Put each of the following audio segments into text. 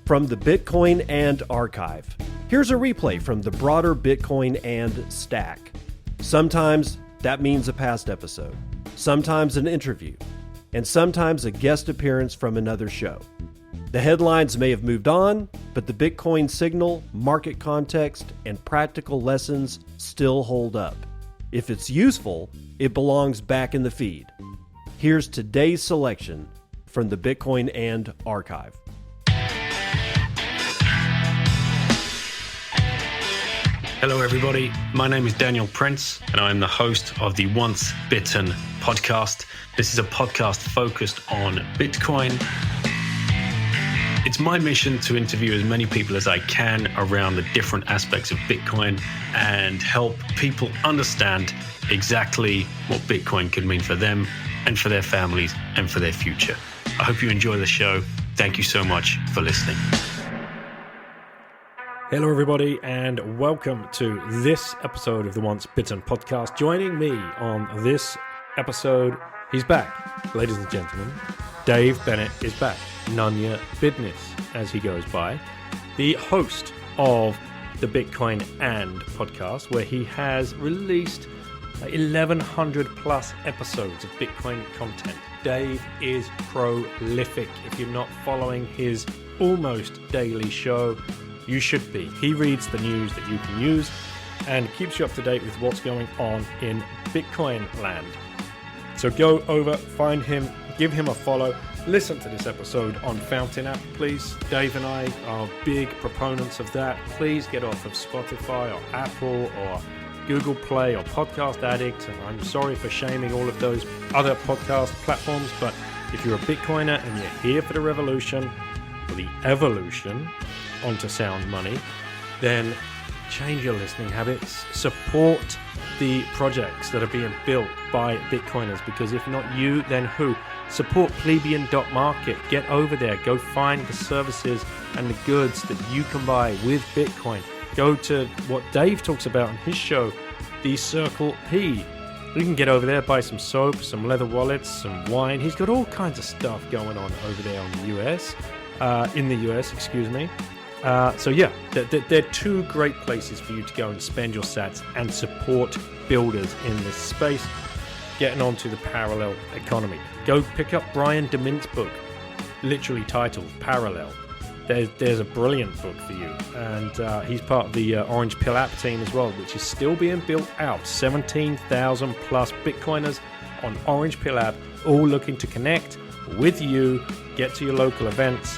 From the Bitcoin and Archive, here's a replay from the broader Bitcoin and Stack. Sometimes that means a past episode, sometimes an interview, and sometimes a guest appearance from another show. The headlines may have moved on, but the Bitcoin signal, market context, and practical lessons still hold up. If it's useful, it belongs back in the feed. Here's today's selection from the Bitcoin and Archive. Hello everybody, my name is Daniel Prince and I'm the host of the Once Bitten podcast. This is a podcast focused on Bitcoin. It's my mission to interview as many people as I can around the different aspects of Bitcoin and help people understand exactly what Bitcoin could mean for them and for their families and for their future. I hope you enjoy the show. Thank you so much for listening. Hello everybody and welcome to this episode of the Once Bitten podcast. Joining me on this episode, he's back. Ladies and gentlemen, Dave Bennett is back. Nunya Business, as he goes by, the host of the Bitcoin and podcast, where he has released 1,100 plus episodes of Bitcoin content. Dave is prolific. If you're not following his almost daily show, you should be. He reads the news that you can use and keeps you up to date with what's going on in Bitcoin land. So go over, find him, give him a follow. Listen to this episode on Fountain app, please. Dave and I are big proponents of that. Please get off of Spotify or Apple or Google Play or Podcast Addict. And I'm sorry for shaming all of those other podcast platforms, but if you're a Bitcoiner and you're here for the revolution, or the evolution onto sound money, then change your listening habits. Support the projects that are being built by Bitcoiners, because if not you, then who? Support plebeian.market. Get over there. Go find the services and the goods that you can buy with Bitcoin. Go to what Dave talks about on his show, the Circle P. You can get over there, buy some soap, some leather wallets, some wine. He's got all kinds of stuff going on over there in the US. So yeah, they're two great places for you to go and spend your sats and support builders in this space, getting onto the parallel economy. Go pick up Brian DeMint's book, literally titled Parallel. There's a brilliant book for you, and he's part of the Orange Pill app team as well, which is still being built out. 17,000 plus Bitcoiners on Orange Pill app, all looking to connect with you, get to your local events,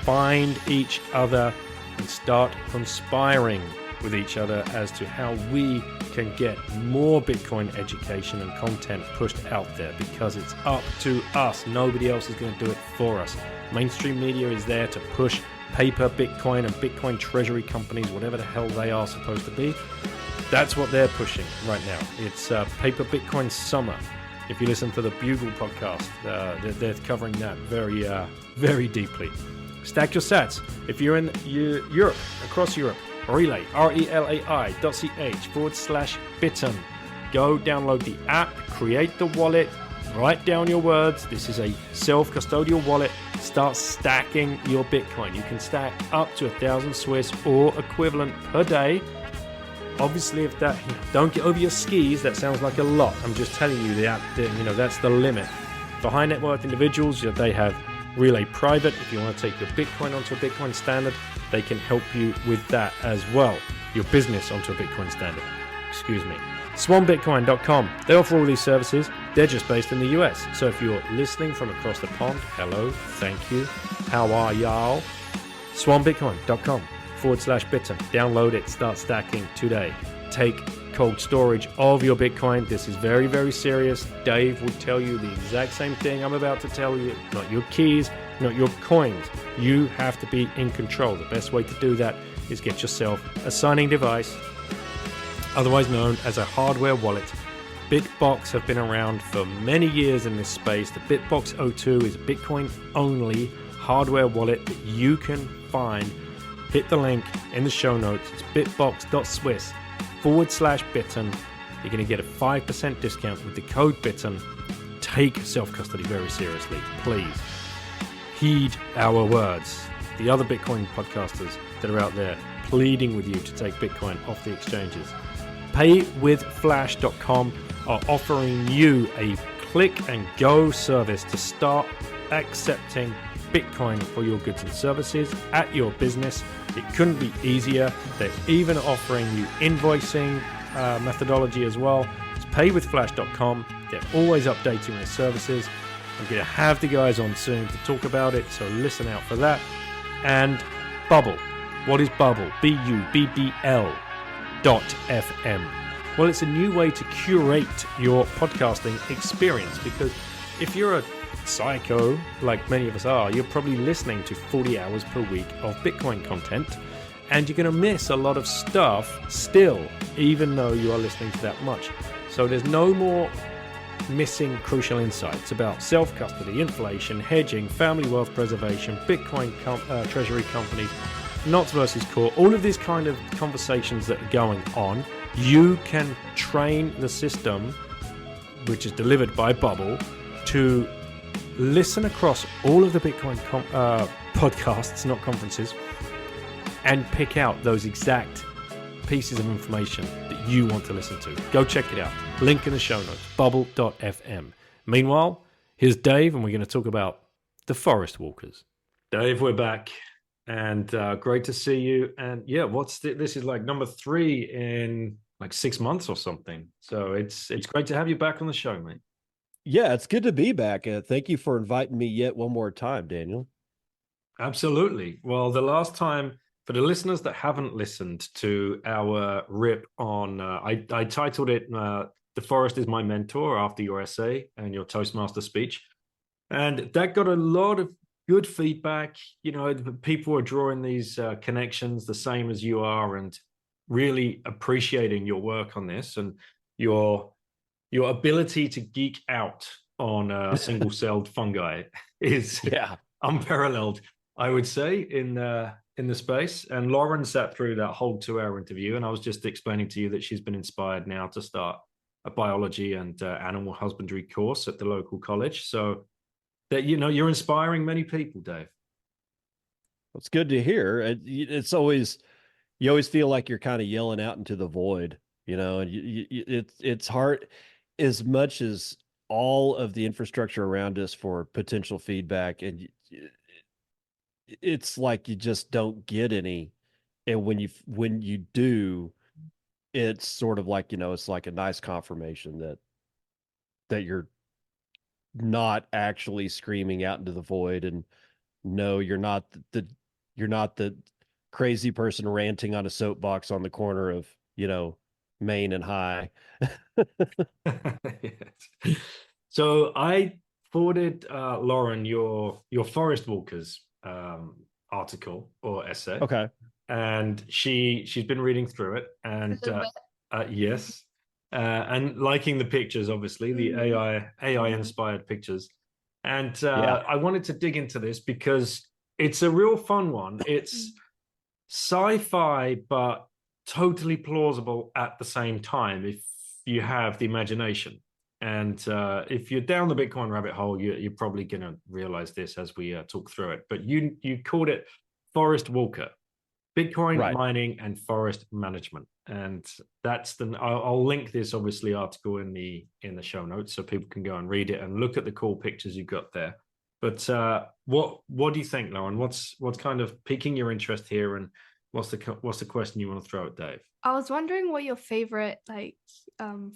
find each other, and start conspiring with each other as to how we can get more Bitcoin education and content pushed out there, because it's up to us. Nobody else is going to do it for us. Mainstream media is there to push paper Bitcoin and Bitcoin treasury companies, whatever the hell they are supposed to be. That's what they're pushing right now. It's paper Bitcoin summer. If you listen to the Bugle podcast, they're covering that very deeply. Stack your sats. If you're in Europe, across Europe, relay, relai.ch/bitten. Go download the app, create the wallet, write down your words. This is a self-custodial wallet. Start stacking your Bitcoin. You can stack up to 1,000 Swiss or equivalent per day. Obviously, if that, don't get over your skis. That sounds like a lot. I'm just telling you that's the limit. For high net worth individuals, they have Relay Private. If you want to take your Bitcoin onto a Bitcoin standard, they can help you with that as well. Your business onto a Bitcoin standard. SwanBitcoin.com. They offer all these services. They're just based in the US. So if you're listening from across the pond, hello, thank you. How are y'all? SwanBitcoin.com/bitten. Download it. Start stacking today. Take cold storage of your Bitcoin. This is very, very serious. Dave would tell you the exact same thing I'm about to tell you. Not your keys, not your coins. You have to be in control. The best way to do that is get yourself a signing device, otherwise known as a hardware wallet. Bitbox have been around for many years in this space. The Bitbox 02 is a Bitcoin-only hardware wallet that you can find. Hit the link in the show notes. It's bitbox.swiss/bitten. You're going to get a 5% discount with the code BITTEN. Take self-custody very seriously, please. heed our words. The other Bitcoin podcasters that are out there pleading with you to take Bitcoin off the exchanges. Paywithflash.com are offering you a click and go service to start accepting Bitcoin for your goods and services at your business. It couldn't be easier. They're even offering you invoicing methodology as well. It's paywithflash.com. They're always updating their services. I'm going to have the guys on soon to talk about it, so listen out for that. And Bubble. What is Bubble? BUBBL.FM. Well, it's a new way to curate your podcasting experience, because if you're a psycho, like many of us are, you're probably listening to 40 hours per week of Bitcoin content, and you're going to miss a lot of stuff still, even though you are listening to that much. So there's no more missing crucial insights about self-custody, inflation, hedging, family wealth preservation, Bitcoin treasury companies, knots versus core, all of these kind of conversations that are going on. You can train the system, which is delivered by Bubble, to listen across all of the Bitcoin podcasts, not conferences, and pick out those exact pieces of information that you want to listen to. Go check it out. Link in the show notes, bubble.fm. Meanwhile, here's Dave, and we're going to talk about the forest walkers. Dave, we're back, and great to see you. And yeah, this is like number 3 in like 6 months or something. So it's great to have you back on the show, mate. Yeah, it's good to be back. Thank you for inviting me yet one more time, Daniel. Absolutely. Well, the last time, for the listeners that haven't listened to our rip on, I titled it The Forest is My Mentor, after your essay and your Toastmaster speech. And that got a lot of good feedback. You know, people are drawing these connections the same as you are, and really appreciating your work on this and your ability to geek out on single-celled fungi is unparalleled, I would say, in the space. And Lauren sat through that whole 2-hour interview, and I was just explaining to you that she's been inspired now to start a biology and animal husbandry course at the local college. So that, you know, you're inspiring many people, Dave. It's good to hear. It's always, you always feel like you're kind of yelling out into the void, you know, and it's hard, as much as all of the infrastructure around us for potential feedback, and it's like you just don't get any. And when you do, it's sort of like, you know, it's like a nice confirmation that you're not actually screaming out into the void, and no, you're not the crazy person ranting on a soapbox on the corner of, you know, Main and High. Yes. So I forwarded Lauren your Forest Walkers article or essay. Okay. And she's been reading through it, and yes, and liking the pictures, obviously the AI inspired pictures. And I wanted to dig into this because it's a real fun one. It's sci-fi, but totally plausible at the same time if you have the imagination. And if you're down the Bitcoin rabbit hole, you're probably going to realize this as we talk through it. But you called it Forest Walker, Bitcoin mining and forest management. And that's I'll link this obviously article in the show notes so people can go and read it and look at the cool pictures you've got there. But what do you think, Lauren? What's kind of piquing your interest here, and what's the question you want to throw at Dave? I was wondering what your favorite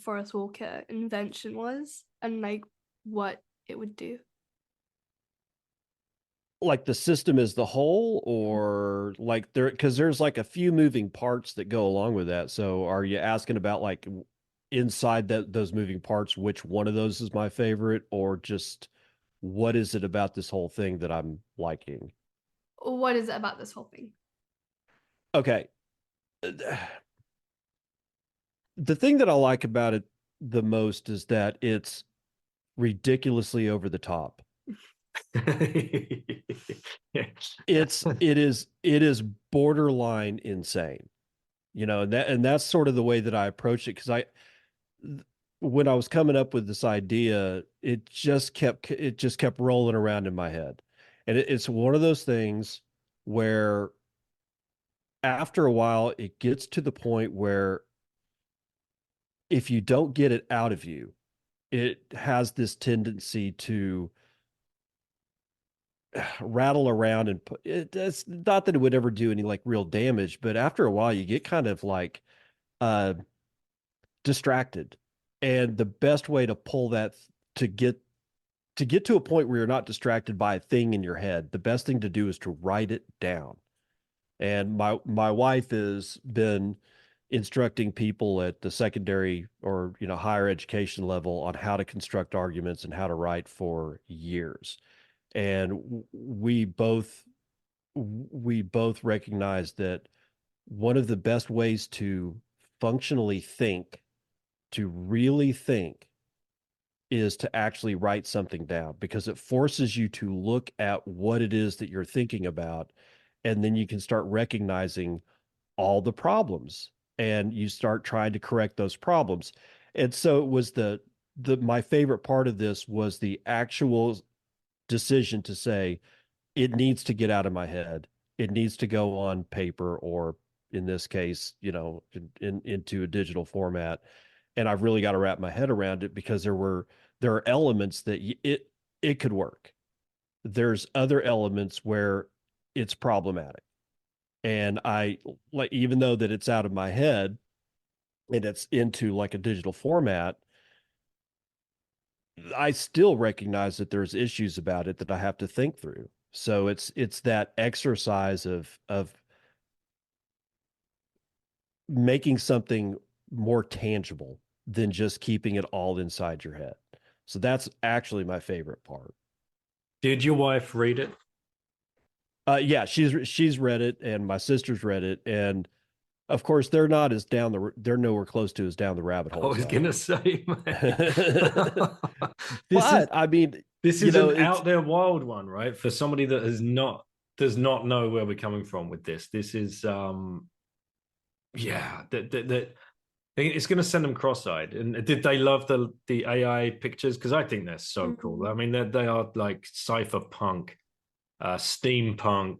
forest walker invention was, and like what it would do. Like the system as the whole, or like because there's like a few moving parts that go along with that. So are you asking about like inside those moving parts, which one of those is my favorite, or just what is it about this whole thing that I'm liking? What is it about this whole thing? Okay. The thing that I like about it the most is that it's ridiculously over the top. It is borderline insane, you know, and that's sort of the way that I approach it, because when I was coming up with this idea, it just kept rolling around in my head, And it's one of those things where after a while, it gets to the point where if you don't get it out of you, it has this tendency to rattle around and it's not that it would ever do any like real damage, but after a while you get kind of like uh distracted. And the best way to pull that to get to a point where you're not distracted by a thing in your head, the best thing to do is to write it down. And my wife has been instructing people at the secondary or higher education level on how to construct arguments and how to write for years. And we both recognize that one of the best ways to functionally think, to really think, is to actually write something down because it forces you to look at what it is that you're thinking about. And then you can start recognizing all the problems and you start trying to correct those problems. And so it was my favorite part of this was the actual decision to say, it needs to get out of my head. It needs to go on paper or in this case, into a digital format. And I've really got to wrap my head around it because there are elements that it could work. There's other elements where it's problematic. And I like, even though that it's out of my head and it's into like a digital format, I still recognize that there's issues about it that I have to think through. So it's that exercise of making something more tangible than just keeping it all inside your head. So that's actually my favorite part. Did your wife read it? Yeah, she's read it, and my sister's read it, and of course they're nowhere close to as down the rabbit I hole as was I gonna am. say, mate. this is But I mean, this is an it's out there wild one, right? For somebody that does not know where we're coming from with this. This is yeah, that it's going to send them cross-eyed. And did they love the AI pictures? Because I think they're so cool. I Mhm. mean, they are like cypherpunk, steampunk,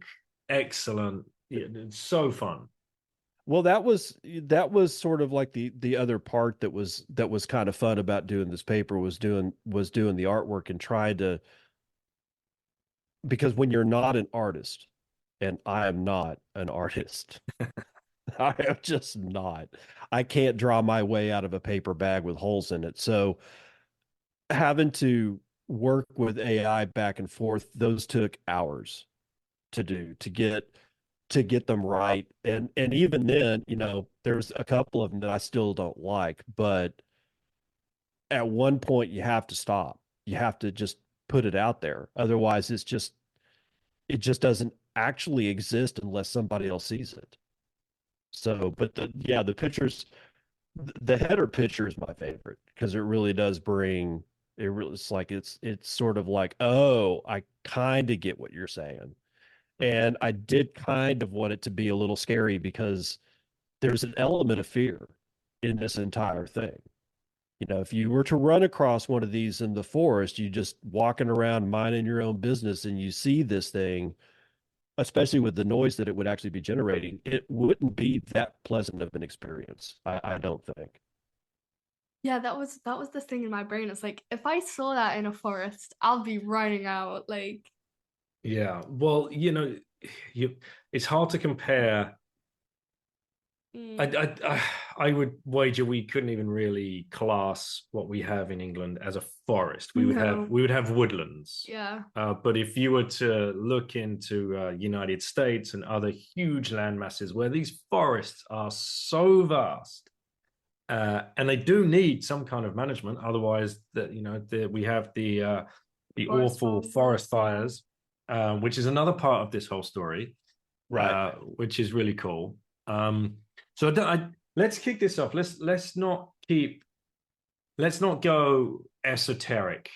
excellent. Yeah, it's so fun. well, that was sort of like the other part that was kind of fun about doing this paper was doing the artwork and trying to, because when you're not an artist, and I am not an artist, I am just not. I can't draw my way out of a paper bag with holes in it. So having to work with AI back and forth, those took hours to do to get them right. And even then, there's a couple of them that I still don't like, but at one point you have to stop. You have to just put it out there. Otherwise, it just doesn't actually exist unless somebody else sees it. So, but the pictures, the header picture is my favorite because it really does bring it really it's like it's sort of like, oh, I kind of get what you're saying. And I did kind of want it to be a little scary because there's an element of fear in this entire thing. If you were to run across one of these in the forest, you just walking around minding your own business and you see this thing, especially with the noise that it would actually be generating, it wouldn't be that pleasant of an experience. I don't think. Yeah, that was the thing in my brain. It's like if I saw that in a forest, I'll be running out. Like, Yeah. Well, you it's hard to compare. I, mm, I I would wager we couldn't even really class what we have in England as a forest. We would have no, we would have woodlands. yeah, But if you were to look into United States and other huge land masses where these forests are so vast, and they do need some kind of management, otherwise we have the forest awful fires. forest Yeah, fires, which is another part of this whole story, Right. which is really cool. So let's kick this off. Let's not go esoteric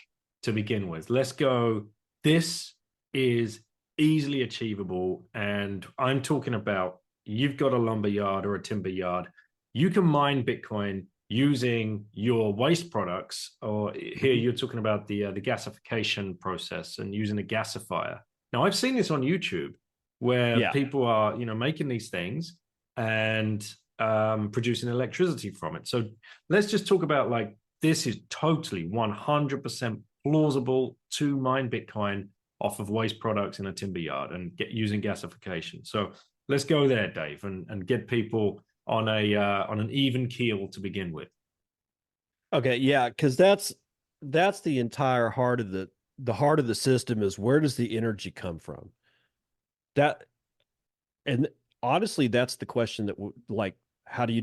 to begin with. Let's go. This is easily achievable, and I'm talking about you've got a lumber yard or a timber yard. You can mine Bitcoin using your waste products, or here Mhm. you're talking about the gasification process and using a gasifier. Now, I've seen this on YouTube where Yeah. people are, making these things and producing electricity from it. So let's just talk about like this is totally 100% plausible to mine Bitcoin off of waste products in a timber yard and get using gasification. So let's go there, Dave, and get people on an even keel to begin with. Okay, yeah, because that's the entire heart of the heart of the system is where does the energy come from? That and honestly, that's the question that like how do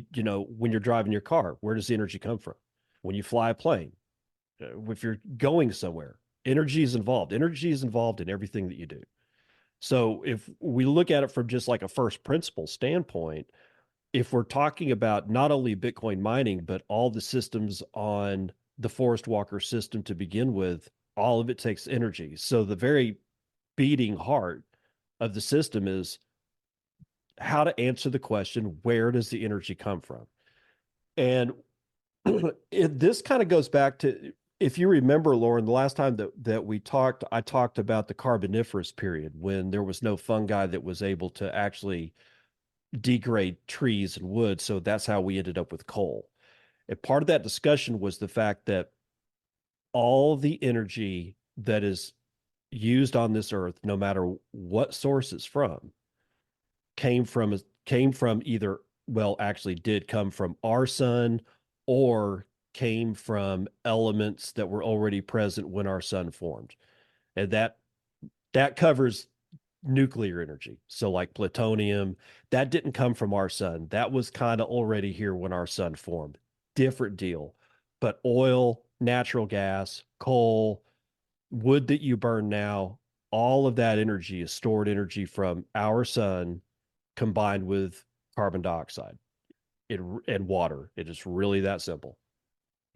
when you're driving your car, where does the energy come from? When you fly a plane, if you're going somewhere, energy is involved. Energy is involved in everything that you do. So if we look at it from just like a first principle standpoint, if we're talking about not only Bitcoin mining, but all the systems on the Forest Walker system to begin with, all of it takes energy. So the very beating heart of the system is how to answer the question, where does the energy come from? And this kind of goes back to, if you remember, Lauren, the last time that we talked, I talked about the Carboniferous period when there was no fungi that was able to actually degrade trees and wood. So that's how we ended up with coal. And part of that discussion was the fact that all the energy that is used on this earth, no matter what source it's from, came from either, well, actually did come from our sun or came from elements that were already present when our sun formed. And that covers nuclear energy. So like plutonium, that didn't come from our sun. That was kind of already here when our sun formed. Different deal. But oil, natural gas, coal, wood that you burn now, all of that energy is stored energy from our sun combined with carbon dioxide and water. It is really that simple.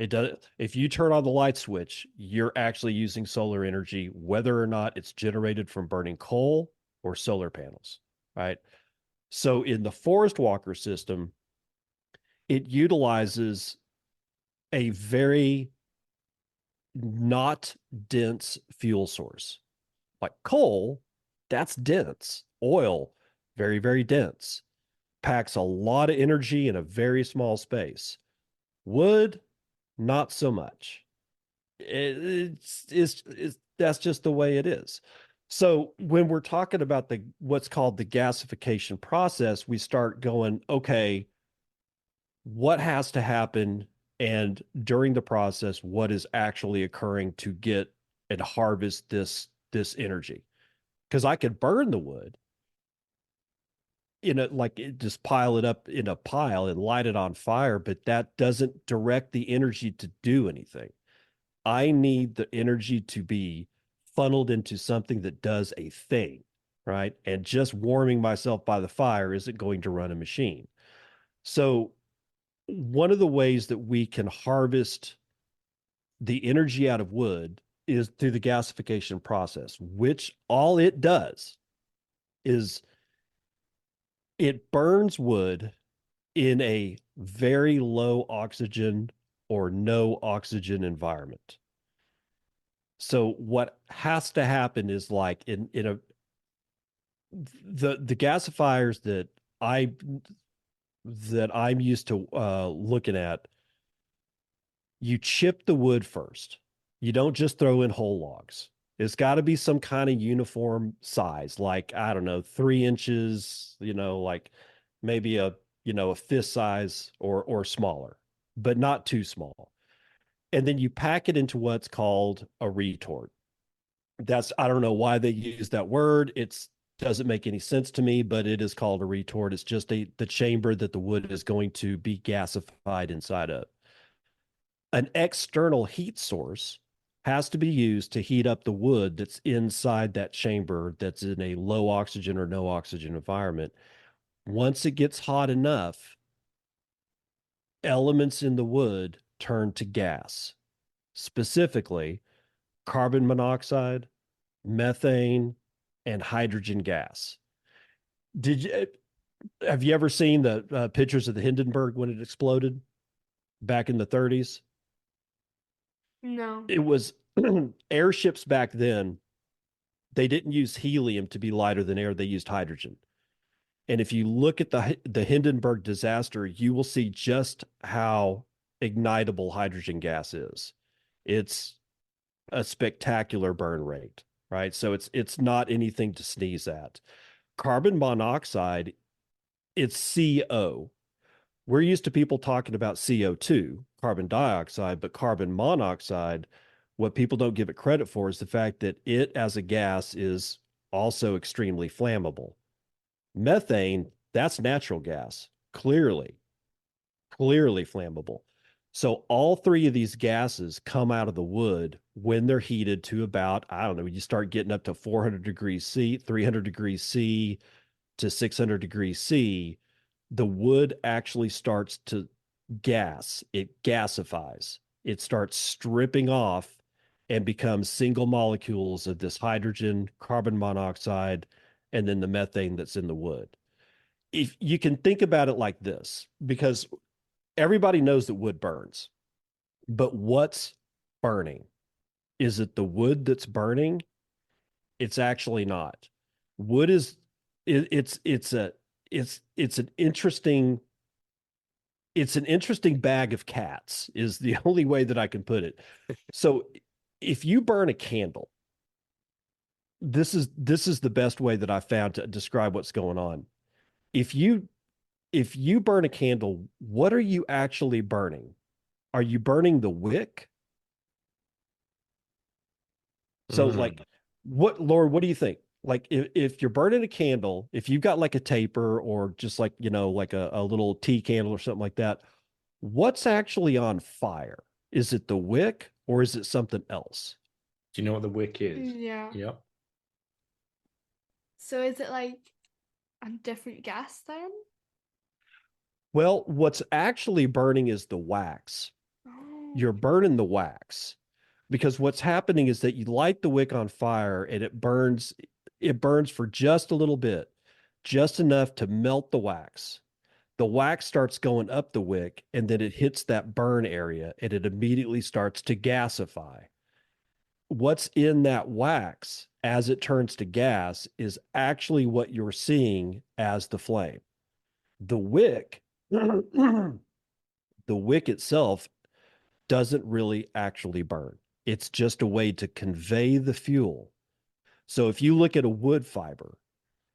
It does. If you turn on the light switch, you're actually using solar energy, whether or not it's generated from burning coal or solar panels, right? So in the Forest Walker system, it utilizes a very not dense fuel source. Like coal, that's dense. Oil, very, very dense. Packs a lot of energy in a very small space. Wood, not so much. It's that's just the way it is. So when we're talking about the what's called the gasification process, we start going, okay, what has to happen? And during the process, what is actually occurring to get and harvest this energy? Because I could burn the wood just pile it up in a pile and light it on fire, but that doesn't direct the energy to do anything. I need the energy to be funneled into something that does a thing, right? And just warming myself by the fire isn't going to run a machine. So, one of the ways that we can harvest the energy out of wood is through the gasification process, which all it does is it burns wood in a very low oxygen or no oxygen environment. So what has to happen is like in a the gasifiers I that I'm used to looking at, you chip the wood first. You don't just throw in whole logs. It's got to be some kind of uniform size, like I don't know, 3 inches, like maybe a fist size or smaller, but not too small. And then you pack it into what's called a retort. I don't know why they use that word. It's doesn't make any sense to me, but it is called a retort. It's just the chamber that the wood is going to be gasified inside of. An external heat source has to be used to heat up the wood that's inside that chamber that's in a low oxygen or no oxygen environment. Once it gets hot enough, elements in the wood turn to gas, specifically carbon monoxide, methane, and hydrogen gas. Did you have you ever seen the pictures of the Hindenburg when it exploded back in the 30s? No. It was airships back then. they didn't use helium to be lighter than air, they used hydrogen. And if you look at the Hindenburg disaster, you will see just how ignitable hydrogen gas is. It's a spectacular burn rate, right? So it's not anything to sneeze at. Carbon monoxide, it's CO. We're used to people talking about CO2, carbon dioxide, but carbon monoxide, what people don't give it credit for is the fact that it as a gas is also extremely flammable. Methane, that's natural gas, clearly flammable. So all three of these gases come out of the wood when they're heated to about, I don't know, you start getting up to 400 degrees C, 300 degrees C to 600 degrees C, the wood actually starts to gas. It gasifies. It starts stripping off and becomes single molecules of this hydrogen, carbon monoxide, and then the methane that's in the wood. If you can think about it like this, because everybody knows that wood burns, but what's burning? Is it the wood that's burning? It's actually not. Wood is it's a it's an interesting bag of cats is the only way that I can put it. So if you burn a candle, this is the best way that I found to describe what's going on. If you burn a candle, what are you actually burning? Are you burning the wick? So like Lauren, what do you think? Like if you're burning a candle, if you've got like a taper or just like, like a little tea candle or something like that, what's actually on fire? Is it the wick or is it something else? Do you know what the wick is? Yeah. Yep. So is it like a different gas then? Well, what's actually burning is the wax. Oh. You're burning the wax because what's happening is that you light the wick on fire and it burns for just a little bit, just enough to melt the wax. The wax starts going up the wick and then it hits that burn area and it immediately starts to gasify. What's in that wax as it turns to gas is actually what you're seeing as the flame. The wick, the wick itself doesn't really actually burn. It's just a way to convey the fuel. So if you look at a wood fiber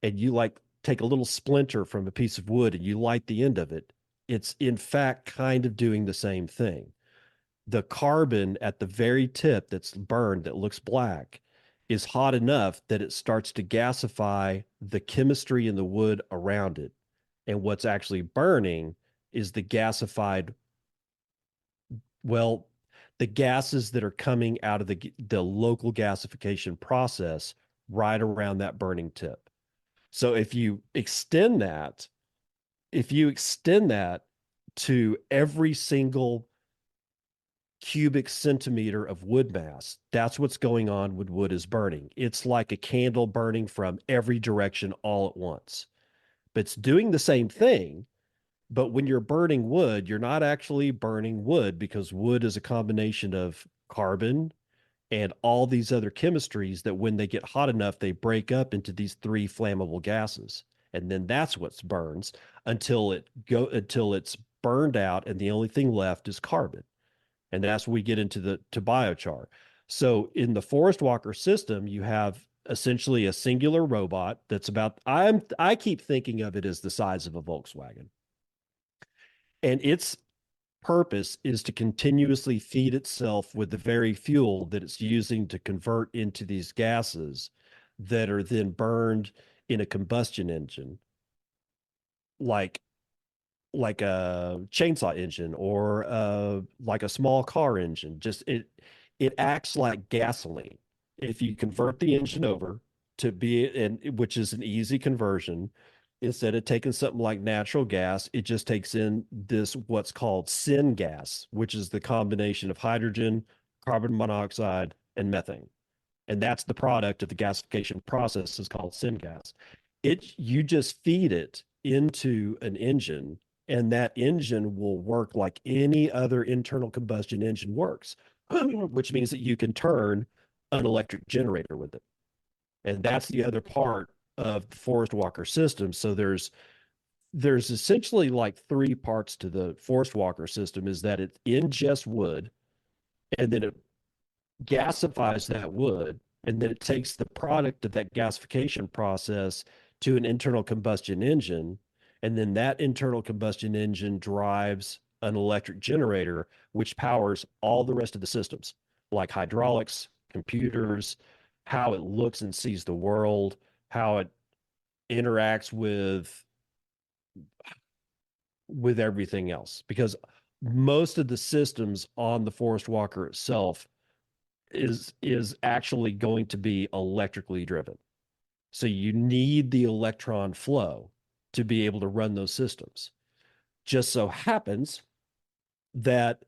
and you like take a little splinter from a piece of wood and you light the end of it, it's in fact kind of doing the same thing. The carbon at the very tip that's burned that looks black is hot enough that it starts to gasify the chemistry in the wood around it. And what's actually burning is the gasified, well, the gases that are coming out of the local gasification process right around that burning tip. So if you extend that to every single cubic centimeter of wood mass, that's what's going on when wood is burning. It's like a candle burning from every direction all at once. But it's doing the same thing. But when you're burning wood, you're not actually burning wood because wood is a combination of carbon and all these other chemistries that when they get hot enough, they break up into these three flammable gases. And then that's what burns until it's burned out and the only thing left is carbon. And that's when we get into to biochar. So in the forest walker system, you have essentially a singular robot that's I keep thinking of it as the size of a Volkswagen. And its purpose is to continuously feed itself with the very fuel that it's using to convert into these gases that are then burned in a combustion engine, like a chainsaw engine or like a small car engine. Just it acts like gasoline. If you convert the engine over to which is an easy conversion, instead of taking something like natural gas, it just takes in this what's called syngas, which is the combination of hydrogen, carbon monoxide, and methane. And that's the product of the gasification process is called syngas. You just feed it into an engine, and that engine will work like any other internal combustion engine works, which means that you can turn an electric generator with it. And that's the other part of the forest walker system. So there's essentially like three parts to the forest walker system, is that it ingests wood, and then it gasifies that wood, and then it takes the product of that gasification process to an internal combustion engine, and then that internal combustion engine drives an electric generator, which powers all the rest of the systems, like hydraulics, computers, how it looks and sees the world, how it interacts with everything else. Because most of the systems on the forest walker itself is actually going to be electrically driven. So you need the electron flow to be able to run those systems. Just so happens that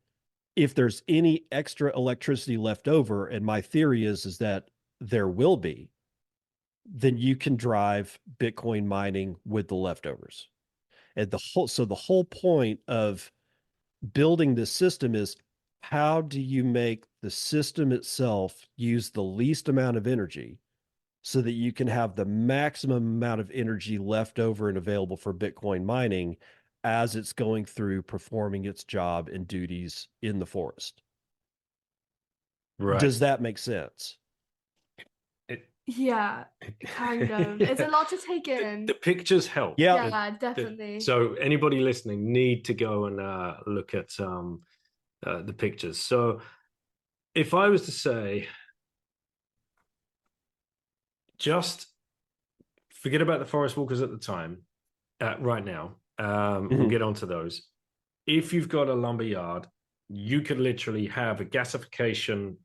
if there's any extra electricity left over, and my theory is that there will be, then you can drive Bitcoin mining with the leftovers. And the whole point of building this system is, how do you make the system itself use the least amount of energy so that you can have the maximum amount of energy left over and available for Bitcoin mining as it's going through performing its job and duties in the forest. Right. Does that make sense? Yeah, kind of. It's a lot to take in. The pictures help. Yeah. Yeah, definitely. So anybody listening need to go and look at the pictures. So if I was to say, just forget about the forest walkers at the time, right now. We'll get onto those. If you've got a lumber yard, you could literally have a gasification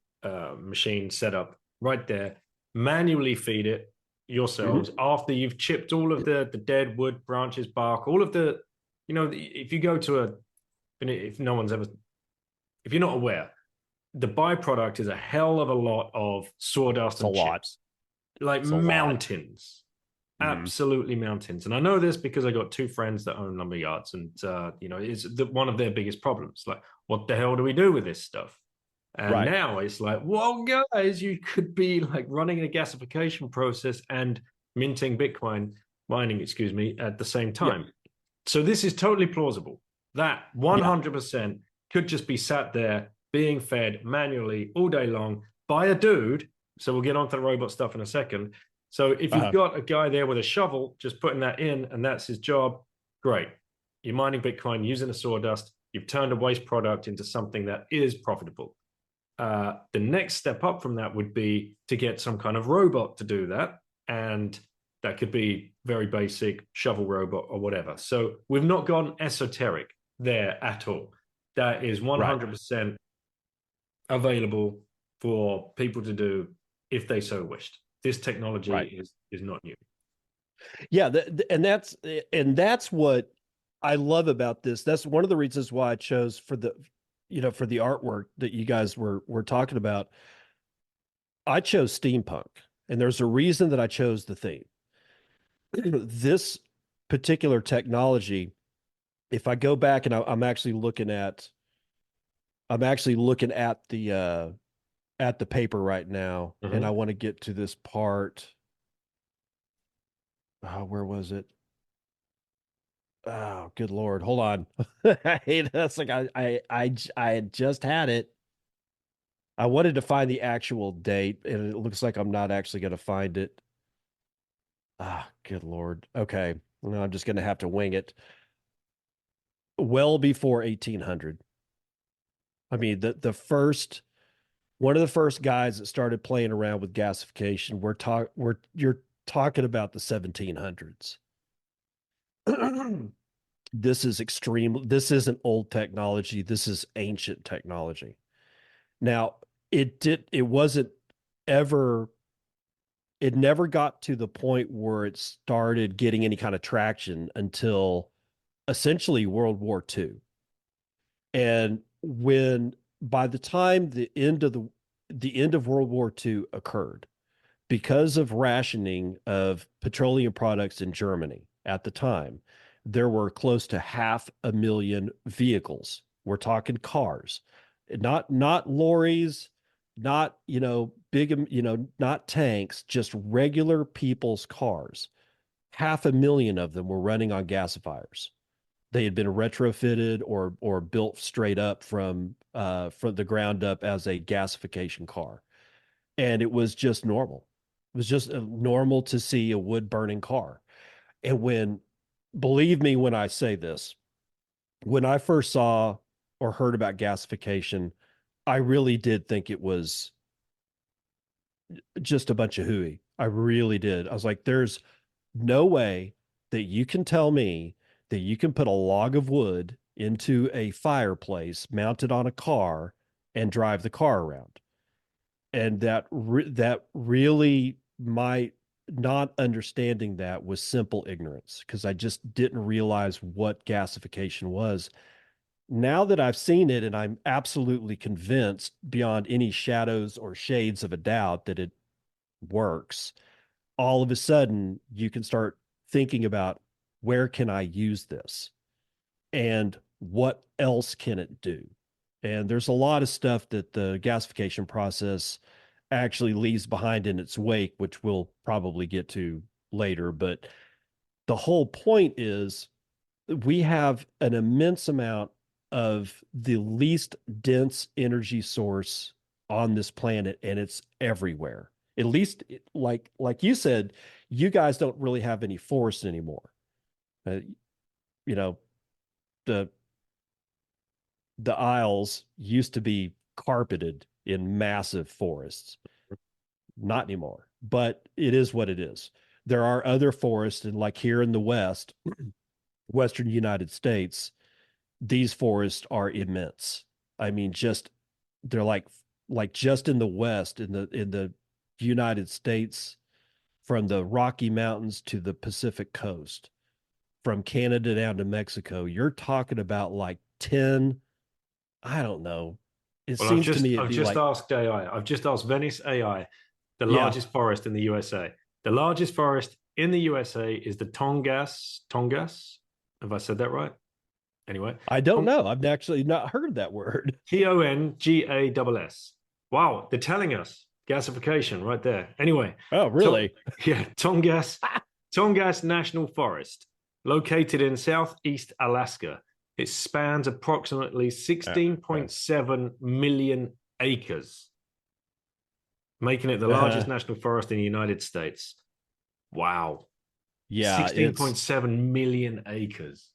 machine set up right there, manually feed it yourselves after you've chipped all of the dead wood, branches, bark, all of the, if you go to if no one's ever, if you're not aware, the byproduct is a hell of a lot of sawdust and chips. Like mountains. Absolutely mountains. And I know this because I got two friends that own lumber yards, and it's one of their biggest problems. Like, what the hell do we do with this stuff? And now it's like, well, guys, you could be like running a gasification process and minting Bitcoin, mining, excuse me, at the same time. Yeah. So this is totally plausible. That 100% could just be sat there being fed manually all day long by a dude. So we'll get onto the robot stuff in a second. So if you've got a guy there with a shovel, just putting that in, and that's his job, great. You're mining Bitcoin using a sawdust. You've turned a waste product into something that is profitable. The next step up from that would be to get some kind of robot to do that. And that could be very basic shovel robot or whatever. So we've not gone esoteric there at all. That is 100% available for people to do if they so wished. This technology is not new. Yeah, and that's what I love about this. That's one of the reasons why I chose for the artwork that you guys were talking about. I chose steampunk, and there's a reason that I chose the theme. This particular technology, if I go back and I'm actually looking at the paper right now, and I want to get to this part. Where was it? Oh, good Lord. Hold on. That's like I had just had it. I wanted to find the actual date, and it looks like I'm not actually going to find it. Good Lord. Okay. Well, I'm just going to have to wing it. Well before 1800. I mean, one of the first guys that started playing around with gasification, you're talking about the 1700s. This is extreme. This isn't old technology. This is ancient technology. Now, it never got to the point where it started getting any kind of traction until essentially World War II. And by the time the end of World War II occurred, because of rationing of petroleum products in Germany at the time, there were close to 500,000 vehicles. We're talking cars, not lorries, not, big, not tanks, just regular people's cars. 500,000 of them were running on gasifiers. They had been retrofitted or built straight up from the ground up as a gasification car. And it was just normal. It was just normal to see a wood burning car. And believe me when I say this, when I first saw or heard about gasification, I really did think it was just a bunch of hooey. I really did. I was like, there's no way that you can tell me that you can put a log of wood into a fireplace mounted on a car and drive the car around. And that really, my not understanding that was simple ignorance, because I just didn't realize what gasification was. Now that I've seen it, and I'm absolutely convinced beyond any shadows or shades of a doubt that it works, all of a sudden you can start thinking about, where can I use this and what else can it do? And there's a lot of stuff that the gasification process actually leaves behind in its wake, which we'll probably get to later. But the whole point is, we have an immense amount of the least dense energy source on this planet, and it's everywhere. At least, like you said, you guys don't really have any forest anymore. You know, the the Isles used to be carpeted in massive forests. Not anymore, but it is what it is. There are other forests, and like here in the Western United States, these forests are immense. I mean, they're like just in the West, in the United States, from the Rocky Mountains to the Pacific coast, from Canada down to Mexico, you're talking about like 10, I don't know. It Well, seems to me it'd I've be just like, asked AI. I've just asked Venice AI, the yeah, largest forest in the USA. The largest forest in the USA is the Tongass. Tongass? Have I said that right? Anyway, I don't know. I've actually not heard that word. Tongass. Wow, they're telling us gasification right there. Anyway, Oh, really? yeah, Tongass National Forest, located in southeast Alaska. It spans approximately Okay. 16.7 million acres, making it the largest Uh-huh. national forest in the United States. Wow. Yeah, 16.7 million acres.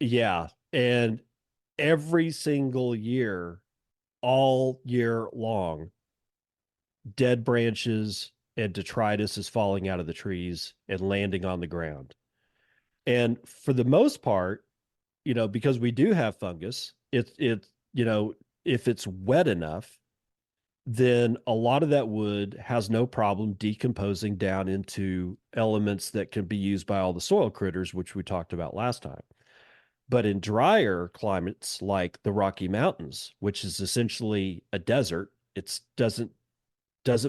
yeah. And every single year, all year long, dead branches and detritus is falling out of the trees and landing on the ground. And for the most part, because we do have fungus, if it's wet enough, then a lot of that wood has no problem decomposing down into elements that can be used by all the soil critters, which we talked about last time. But in drier climates like the Rocky Mountains, which is essentially a desert, it doesn't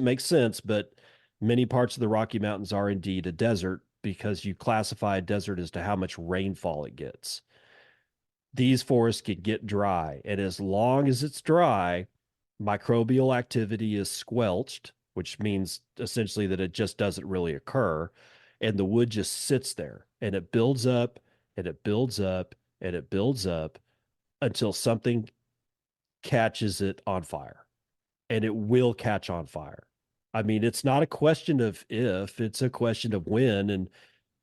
make sense, but many parts of the Rocky Mountains are indeed a desert, because you classify a desert as to how much rainfall it gets. These forests can get dry, and as long as it's dry, microbial activity is squelched, which means essentially that it just doesn't really occur, and the wood just sits there, and it builds up and it builds up and it builds up until something catches it on fire, and it will catch on fire. I mean, it's not a question of if, it's a question of when, and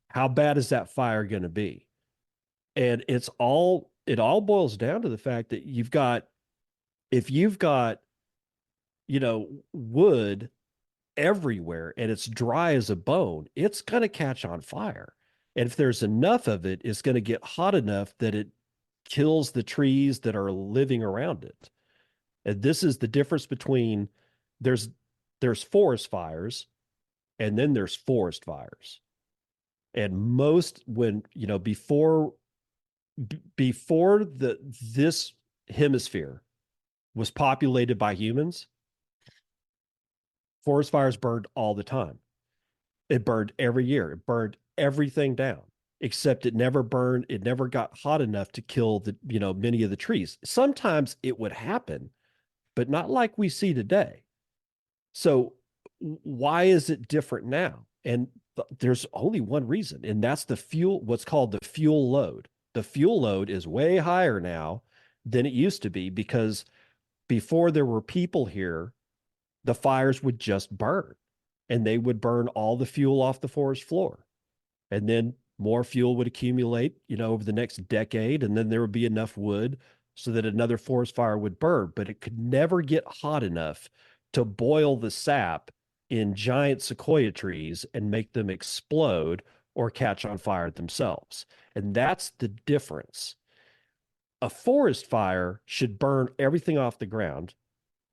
how bad is that fire going to be? And it all boils down to the fact that if you've got, wood everywhere and it's dry as a bone, it's going to catch on fire. And if there's enough of it, it's going to get hot enough that it kills the trees that are living around it. And this is the difference between, there's forest fires, and then there's forest fires. And most, when, before this hemisphere was populated by humans, forest fires burned all the time. It burned every year. It burned everything down, except it never burned. It never got hot enough to kill many of the trees. Sometimes it would happen, but not like we see today. So why is it different now? And there's only one reason, and that's the fuel, what's called the fuel load. The fuel load is way higher now than it used to be because before there were people here, the fires would just burn and they would burn all the fuel off the forest floor. And then more fuel would accumulate, over the next decade. And then there would be enough wood so that another forest fire would burn, but it could never get hot enough to boil the sap in giant sequoia trees and make them explode or catch on fire themselves. And that's the difference. A forest fire should burn everything off the ground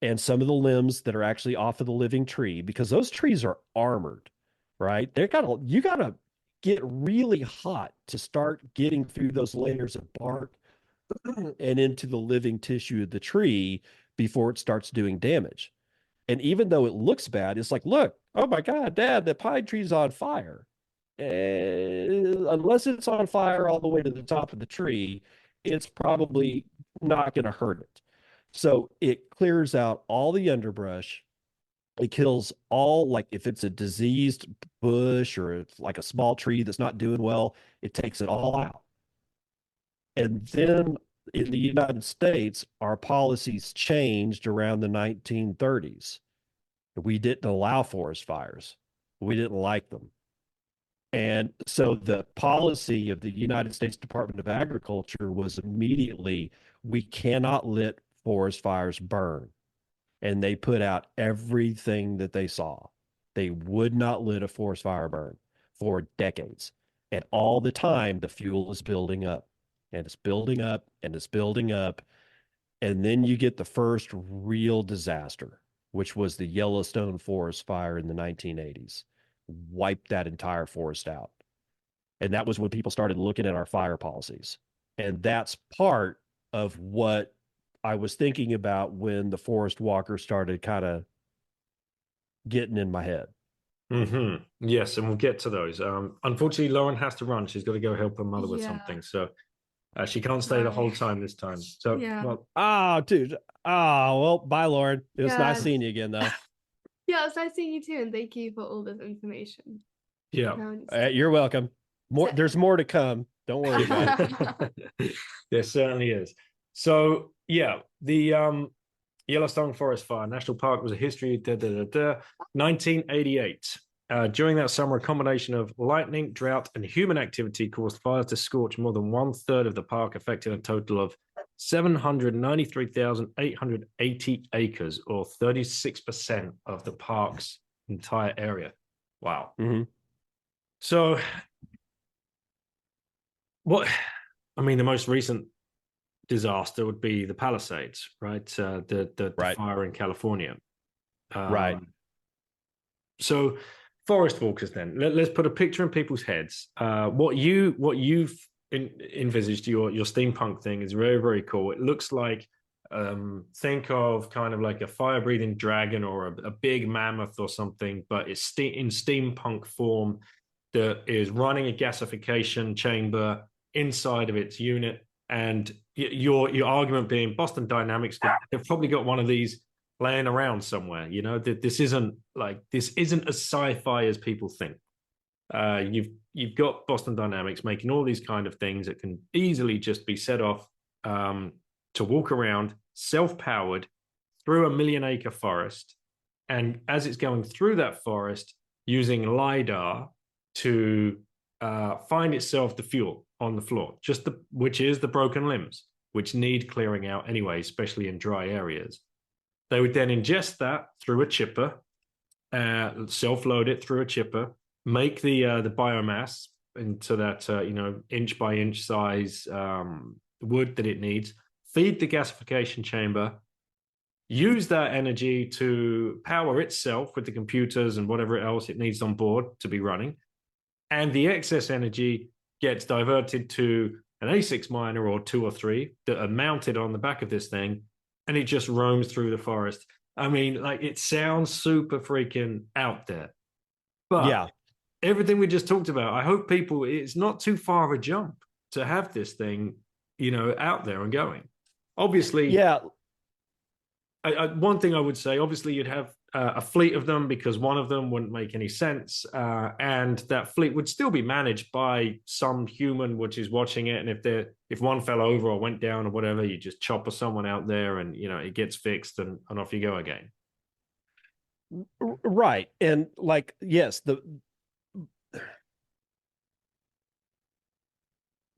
and some of the limbs that are actually off of the living tree, because those trees are armored, right? You gotta get really hot to start getting through those layers of bark and into the living tissue of the tree before it starts doing damage. And even though it looks bad, it's like, look, oh my God, Dad, the pine tree's on fire. Unless it's on fire all the way to the top of the tree, it's probably not going to hurt it. So it clears out all the underbrush. It kills all, like if it's a diseased bush or it's like a small tree that's not doing well, it takes it all out. And then in the United States, our policies changed around the 1930s. We didn't allow forest fires. We didn't like them. And so the policy of the United States Department of Agriculture was immediately, we cannot let forest fires burn. And they put out everything that they saw. They would not let a forest fire burn for decades. And all the time, the fuel is building up and it's building up and it's building up. And then you get the first real disaster, which was the Yellowstone forest fire in the 1980s. Wiped that entire forest out. And that was when people started looking at our fire policies. And that's part of what I was thinking about when the forest walker started kind of getting in my head. Mm-hmm. Yes, and we'll get to those. Unfortunately, Lauren has to run. She's got to go help her mother with something. So she can't stay the whole time this time. So, dude. Well, bye, Lauren. It was nice seeing you again, though. Yeah, it's nice seeing you too, and thank you for all this information. Yeah. You're welcome. There's more to come. Don't worry about it. There certainly is. So, the Yellowstone Forest Fire National Park was a history, 1988. During that summer, a combination of lightning, drought, and human activity caused fires to scorch more than 1/3 of the park, affecting a total of 793,880 acres, or 36% of the park's entire area. Wow. Mm-hmm. So, the most recent disaster would be the Palisades, right? The fire in California. Right. So, forest walkers, then let's put a picture in people's heads. What you've envisaged, your steampunk thing is very, very cool. It looks like, think of kind of like a fire-breathing dragon or a big mammoth or something, but it's in steampunk form that is running a gasification chamber inside of its unit. And your argument being Boston Dynamics, they've probably got one of these laying around somewhere. This isn't as sci-fi as people think. You've got Boston Dynamics making all these kind of things that can easily just be set off to walk around, self-powered, through a 1,000,000-acre forest. And as it's going through that forest, using LiDAR to find itself the fuel on the floor, which is the broken limbs, which need clearing out anyway, especially in dry areas. They would then ingest that through a chipper, self-load it through a chipper, make the biomass into that inch by inch size wood that it needs, feed the gasification chamber, use that energy to power itself with the computers and whatever else it needs on board to be running, and the excess energy gets diverted to an ASICs miner or 2 or 3 that are mounted on the back of this thing, and it just roams through the forest. It sounds super freaking out there. But everything we just talked about, I hope it's not too far of a jump to have this thing, out there and going. Obviously. Yeah. one thing I would say, obviously, you'd have a fleet of them because one of them wouldn't make any sense, and that fleet would still be managed by some human which is watching it. And if one fell over or went down or whatever, you just chopper someone out there, and it gets fixed, and off you go again. Right. And like, yes, the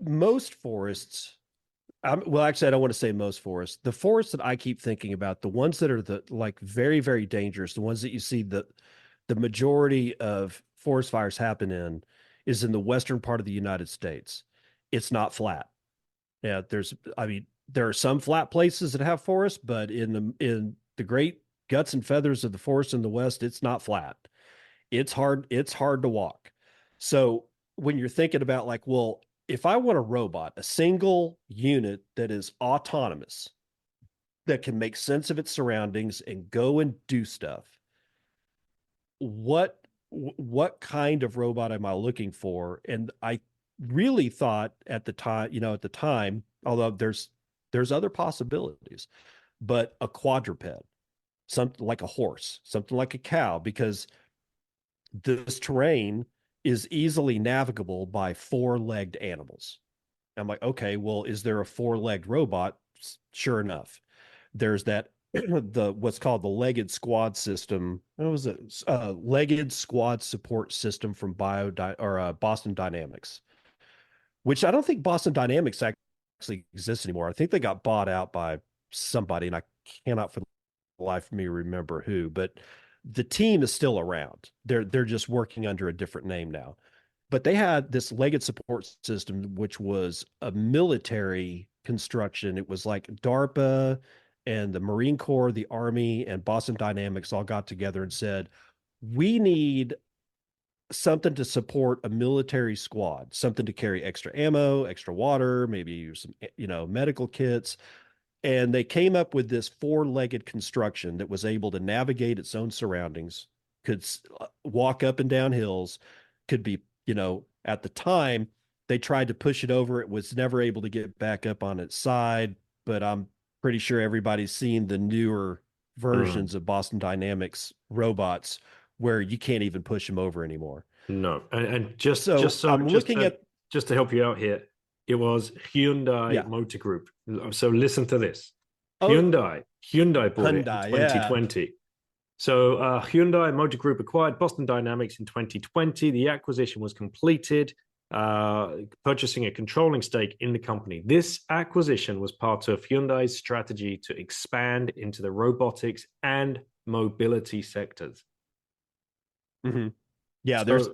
most forests, well, actually, I don't want to say most forests. The forests that I keep thinking about, the ones that are the like very, very dangerous, the ones that you see the majority of forest fires happen in is in the western part of the United States. It's not flat. Yeah, I mean, there are some flat places that have forests, but in the great guts and feathers of the forest in the West, it's not flat. It's hard to walk. So when you're thinking about like, well, if I want a robot, a single unit that is autonomous, that can make sense of its surroundings and go and do stuff, what kind of robot am I looking for? And I really thought at the time, although there's other possibilities, but a quadruped, something like a horse, something like a cow, because this terrain is easily navigable by four-legged animals. I'm like, okay, well, is there a four-legged robot? Sure enough, there's that the what's called the legged squad system. What was it? Legged squad support system from Boston Dynamics, which I don't think Boston Dynamics actually exists anymore. I think they got bought out by somebody, and I cannot for the life of me remember who, but the team is still around. They're just working under a different name now. But they had this legged support system, which was a military construction. It was like DARPA and the Marine Corps, the Army, and Boston Dynamics all got together and said, we need something to support a military squad, something to carry extra ammo, extra water, maybe some, medical kits. And they came up with this four-legged construction that was able to navigate its own surroundings, could walk up and down hills, could be, at the time they tried to push it over. It was never able to get back up on its side, but I'm pretty sure everybody's seen the newer versions of Boston Dynamics robots where you can't even push them over anymore. No, and just So just so I'm just looking to, at just to help you out here, it was Hyundai yeah. Motor Group. So listen to this. Oh, Hyundai bought it in Hyundai, 2020. So Hyundai Motor Group acquired Boston Dynamics in 2020. The acquisition was completed, purchasing a controlling stake in the company. This acquisition was part of Hyundai's strategy to expand into the robotics and mobility sectors. Mm-hmm. Yeah, So,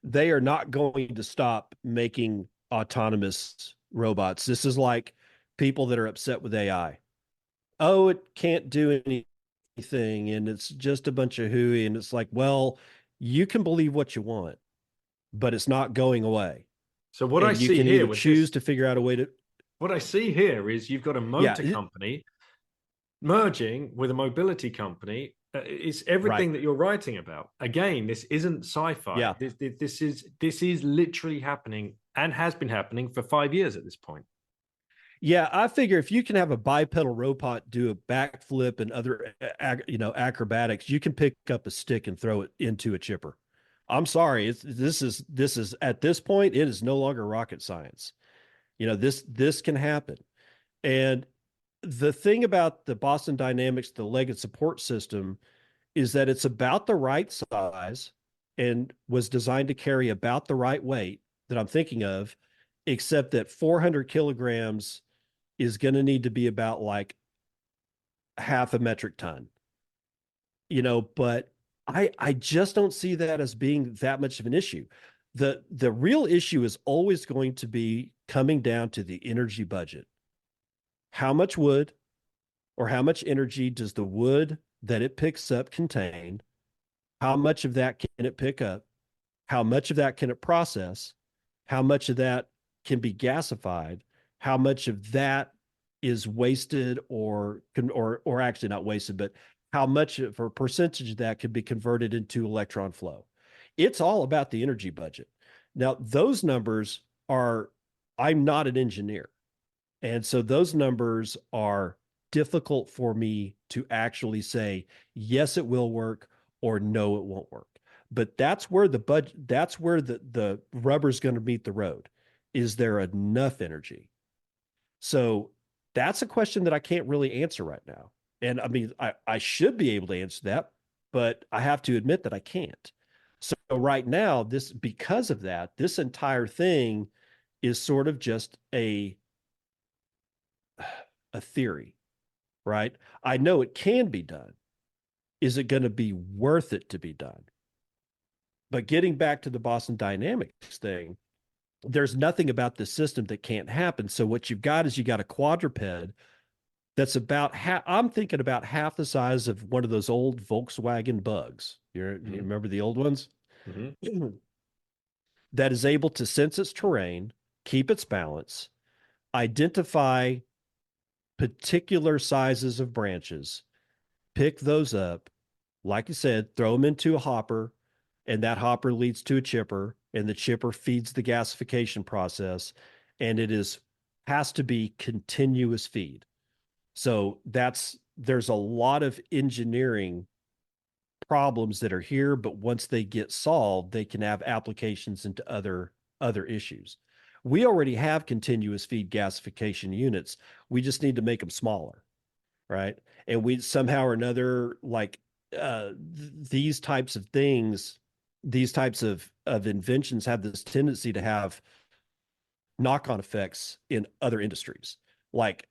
they are not going to stop making autonomous robots. This is like people that are upset with AI. Oh, it can't do anything, and it's just a bunch of hooey. And it's like, well, you can believe what you want, but it's not going away. so what I And you see can here either with choose this, to figure out a way to, what I see here is you've got a yeah, motor company merging with a mobility company. It's everything right. that you're writing about. Again, this isn't sci-fi. Yeah. This is literally happening and has been happening for 5 years at this point. Yeah, I figure if you can have a bipedal robot do a backflip and other, acrobatics, you can pick up a stick and throw it into a chipper. I'm sorry, this is at this point, it is no longer rocket science. This can happen. And the thing about the Boston Dynamics, the legged support system, is that it's about the right size and was designed to carry about the right weight that I'm thinking of, except that 400 kilograms is going to need to be about like half a metric ton, but I just don't see that as being that much of an issue. The real issue is always going to be coming down to the energy budget. How much wood or how much energy does the wood that it picks up contain? How much of that can it pick up? How much of that can it process? How much of that can be gasified? How much of that is wasted or actually not wasted, but how much of a percentage of that could be converted into electron flow? It's all about the energy budget. Now, those numbers are, I'm not an engineer. And so those numbers are difficult for me to actually say, yes, it will work, or no, it won't work. But that's where the rubber's going to meet the road. Is there enough energy? So that's a question that I can't really answer right now. And I mean, I should be able to answer that, but I have to admit that I can't. So right now, because of that, this entire thing is sort of just a theory, right? I know it can be done. Is it going to be worth it to be done? But getting back to the Boston Dynamics thing, there's nothing about the system that can't happen. So what you've got is you got a quadruped that's about I'm thinking about half the size of one of those old Volkswagen Bugs. You remember the old ones? Mm-hmm. That is able to sense its terrain, keep its balance, identify particular sizes of branches, pick those up, like you said, throw them into a hopper, and that hopper leads to a chipper, and the chipper feeds the gasification process, and has to be continuous feed. So there's a lot of engineering problems that are here, but once they get solved, they can have applications into other issues. We already have continuous feed gasification units. We just need to make them smaller, right? And we somehow or another, like these types of things, these types of inventions have this tendency to have knock-on effects in other industries. Like,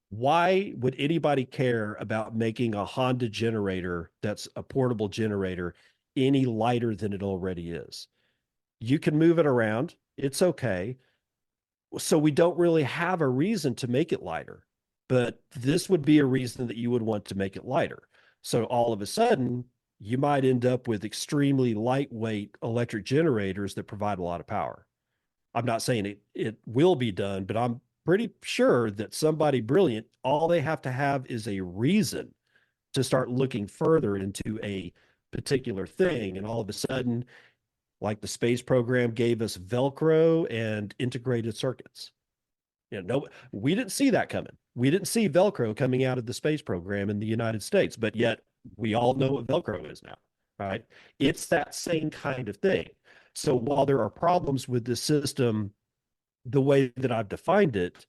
why would anybody care about making a Honda generator that's a portable generator any lighter than it already is? You can move it around. It's okay. So we don't really have a reason to make it lighter, but this would be a reason that you would want to make it lighter. So all of a sudden, you might end up with extremely lightweight electric generators that provide a lot of power. I'm not saying it will be done, but I'm pretty sure that somebody brilliant, all they have to have is a reason to start looking further into a particular thing. And all of a sudden, like the space program gave us Velcro and integrated circuits. No, we didn't see that coming. We didn't see Velcro coming out of the space program in the United States, but yet we all know what Velcro is now, right? It's that same kind of thing. So while there are problems with this system, the way that I've defined it,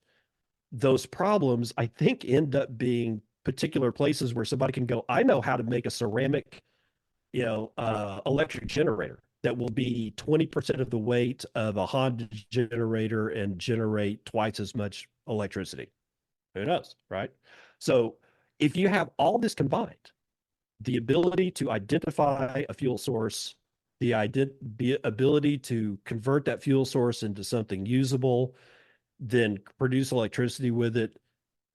those problems, I think, end up being particular places where somebody can go, I know how to make a ceramic, electric generator that will be 20% of the weight of a Honda generator and generate twice as much electricity. Who knows, right? So if you have all this combined, the ability to identify a fuel source, the ability to convert that fuel source into something usable, then produce electricity with it,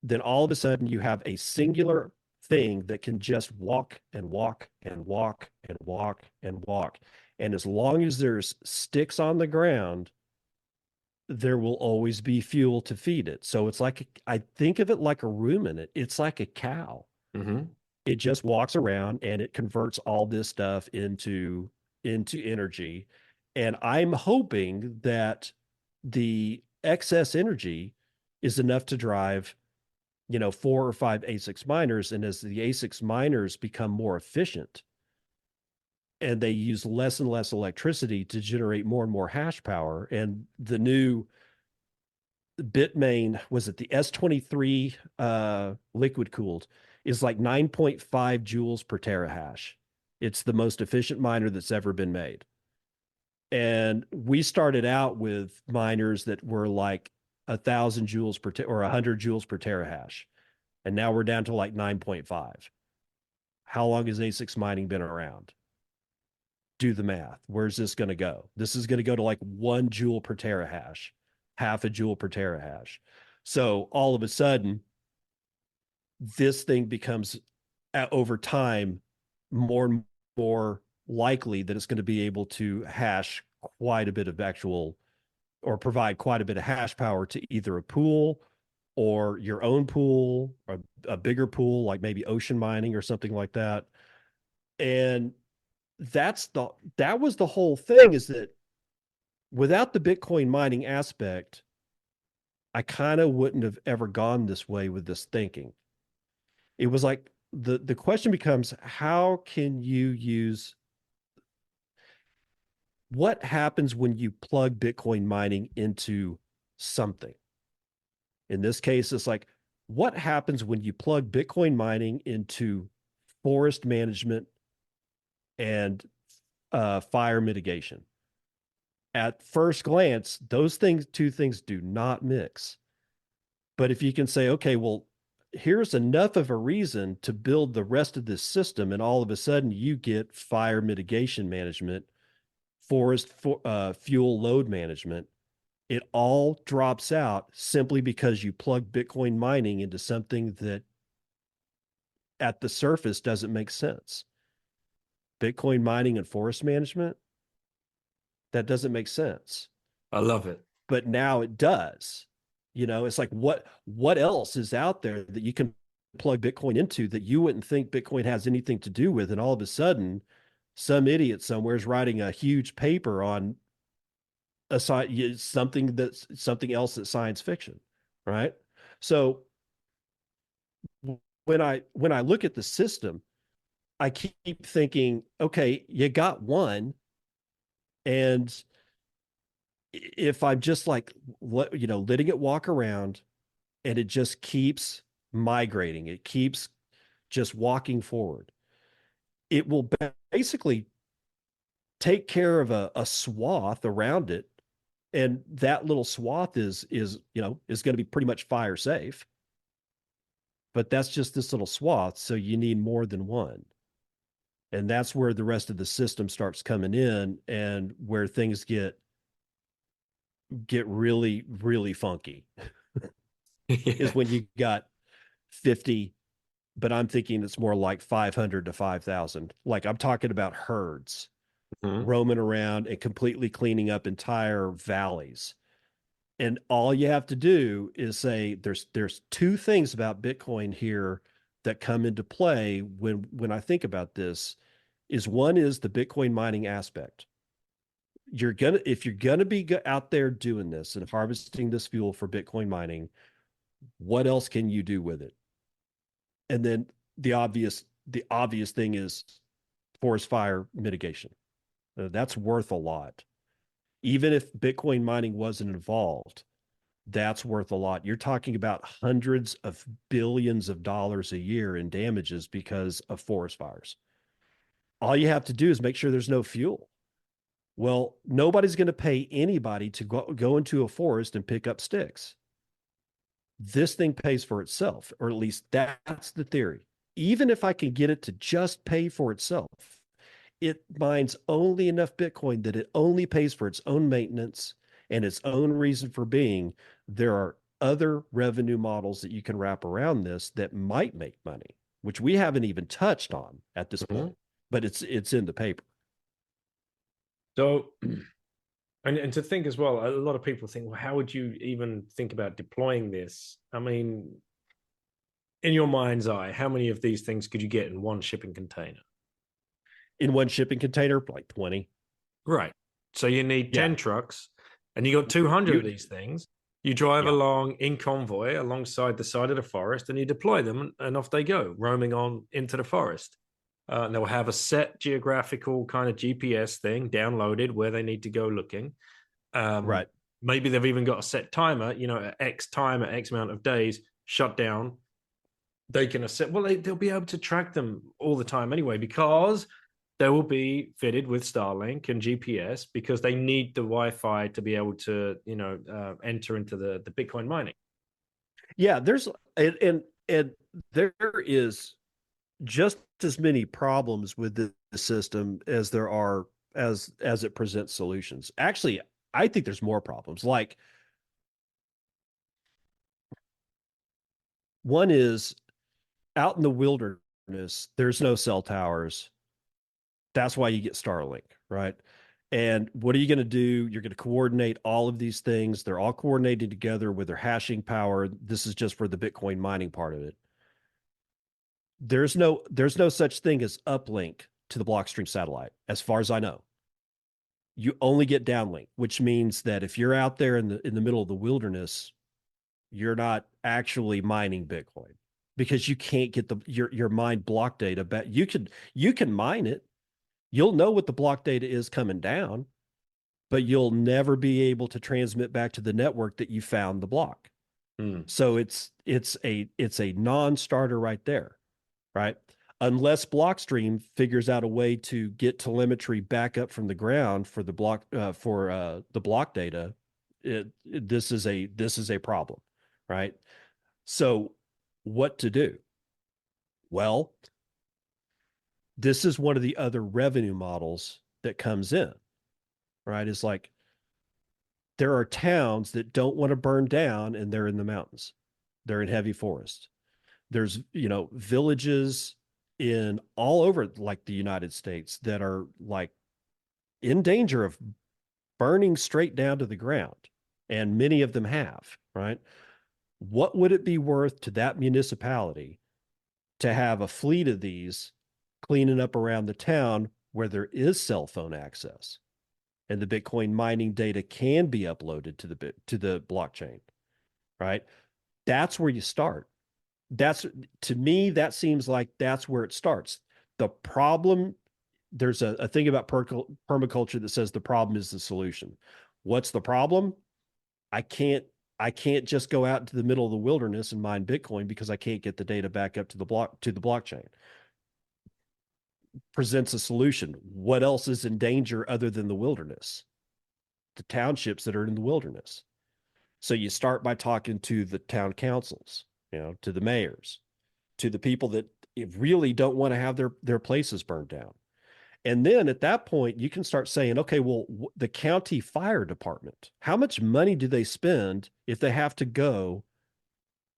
then all of a sudden you have a singular thing that can just walk and walk and walk and walk and walk. And as long as there's sticks on the ground, there will always be fuel to feed it. So it's like, I think of it like a ruminant. It's like a cow. Mm-hmm. It just walks around and it converts all this stuff into energy. And I'm hoping that the excess energy is enough to drive, 4 or 5 ASICs miners. And as the ASICs miners become more efficient and they use less and less electricity to generate more and more hash power, and the new Bitmain, was it the S23 liquid cooled, is like 9.5 joules per terahash. It's the most efficient miner that's ever been made. And we started out with miners that were like 1,000 joules or 100 joules per terahash. And now we're down to like 9.5. How long has ASICs mining been around? Do the math. Where's this going to go? This is going to go to like 1 joule per terahash, half a joule per terahash. So all of a sudden, this thing becomes, over time, more and more likely that it's going to be able to hash quite a bit of actual, or provide quite a bit of hash power to either a pool or your own pool, or a bigger pool, like maybe ocean mining or something like that. And that was the whole thing, is that without the Bitcoin mining aspect, I kind of wouldn't have ever gone this way with this thinking. It was like the question becomes, how can you use what happens when you plug Bitcoin mining into something? In this case, it's like, what happens when you plug Bitcoin mining into forest management and fire mitigation? At first glance, those things, two things do not mix. But if you can say, okay, well, here's enough of a reason to build the rest of this system, and all of a sudden you get fire mitigation management, fuel load management, it all drops out simply because you plug Bitcoin mining into something that at the surface doesn't make sense. Bitcoin mining and forest management, that doesn't make sense. I love it. But now it does. It's like what else is out there that you can plug Bitcoin into that you wouldn't think Bitcoin has anything to do with, and all of a sudden some idiot somewhere is writing a huge paper on something else that's science fiction, right? So when I look at the system, I keep thinking, okay, you got one, and if I'm just like letting it walk around and it just keeps migrating, it keeps just walking forward, it will basically take care of a swath around it, and that little swath is going to be pretty much fire safe, but that's just this little swath, so you need more than one. And that's where the rest of the system starts coming in, and where things get really, really funky is when you got 50, but I'm thinking it's more like 500 to 5,000. Like, I'm talking about herds roaming around and completely cleaning up entire valleys. And all you have to do is say there's two things about Bitcoin here that come into play when I think about this. Is one is the Bitcoin mining aspect. If you're gonna be out there doing this and harvesting this fuel for Bitcoin mining, what else can you do with it? And then the obvious thing is forest fire mitigation. That's worth a lot. Even if Bitcoin mining wasn't involved, that's worth a lot. You're talking about hundreds of billions of dollars a year in damages because of forest fires. All you have to do is make sure there's no fuel. Well, nobody's going to pay anybody to go into a forest and pick up sticks. This thing pays for itself, or at least that's the theory. Even if I can get it to just pay for itself, it mines only enough Bitcoin that it only pays for its own maintenance and its own reason for being. There are other revenue models that you can wrap around this that might make money, which we haven't even touched on at this point, but it's in the paper. So, and to think as well, a lot of people think, well, how would you even think about deploying this? I mean, in your mind's eye, how many of these things could you get in one shipping container? In one shipping container, like 20. Right. So you need 10 trucks, and you got 200 of these things. You drive along in convoy alongside the side of the forest, and you deploy them, and off they go, roaming on into the forest. And they'll have a set geographical kind of GPS thing downloaded where they need to go looking. Right. Maybe they've even got a set timer, at X time, at X amount of days, shut down. They can set, well, they'll be able to track them all the time anyway, because they will be fitted with Starlink and GPS, because they need the Wi-Fi to be able to, enter into the Bitcoin mining. Yeah, and there is just as many problems with the system as there are as it presents solutions. Actually, I think there's more problems. Like, one is, out in the wilderness, there's no cell towers. That's why you get Starlink, right? And what are you going to do? You're going to coordinate all of these things. They're all coordinated together with their hashing power. This is just for the Bitcoin mining part of it. There's no such thing as uplink to the Blockstream satellite, as far as I know. You only get downlink, which means that if you're out there in the middle of the wilderness, you're not actually mining Bitcoin. because you can't get your mined block data back. You can mine it. You'll know what the block data is coming down, but you'll never be able to transmit back to the network that you found the block. So it's a non-starter right there, right? Unless Blockstream figures out a way to get telemetry back up from the ground for the block the block data, this is a problem, right? So what to do? Well, this is one of the other revenue models that comes in, right? It's like there are towns that don't want to burn down and they're in the mountains. They're in heavy forest. There's, villages in all over like the United States that are like in danger of burning straight down to the ground. And many of them have, right? What would it be worth to that municipality to have a fleet of these cleaning up around the town where there is cell phone access and the Bitcoin mining data can be uploaded to the blockchain, right? That's where you start. That's, to me, that seems like that's where it starts. The problem, there's a thing about permaculture that says the problem is the solution. What's the problem? I can't just go out into the middle of the wilderness and mine Bitcoin because I can't get the data back up to the blockchain. Presents a solution. What else is in danger other than the wilderness? The townships that are in the wilderness. So you start by talking to the town councils, to the mayors, to the people that really don't want to have their places burned down. And then at that point, you can start saying, okay, well, the county fire department, how much money do they spend if they have to go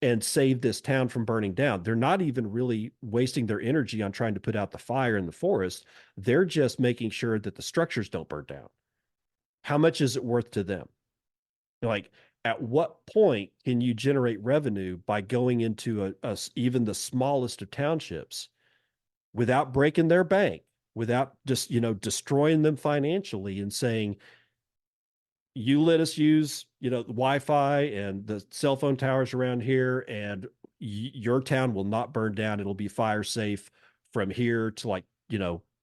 and save this town from burning down? They're not even really wasting their energy on trying to put out the fire in the forest. They're just making sure that the structures don't burn down. How much is it worth to them? Like, at what point can you generate revenue by going into even the smallest of townships without breaking their bank, without just, destroying them financially and saying, you let us use, the Wi-Fi and the cell phone towers around here, and your town will not burn down. It'll be fire safe from here to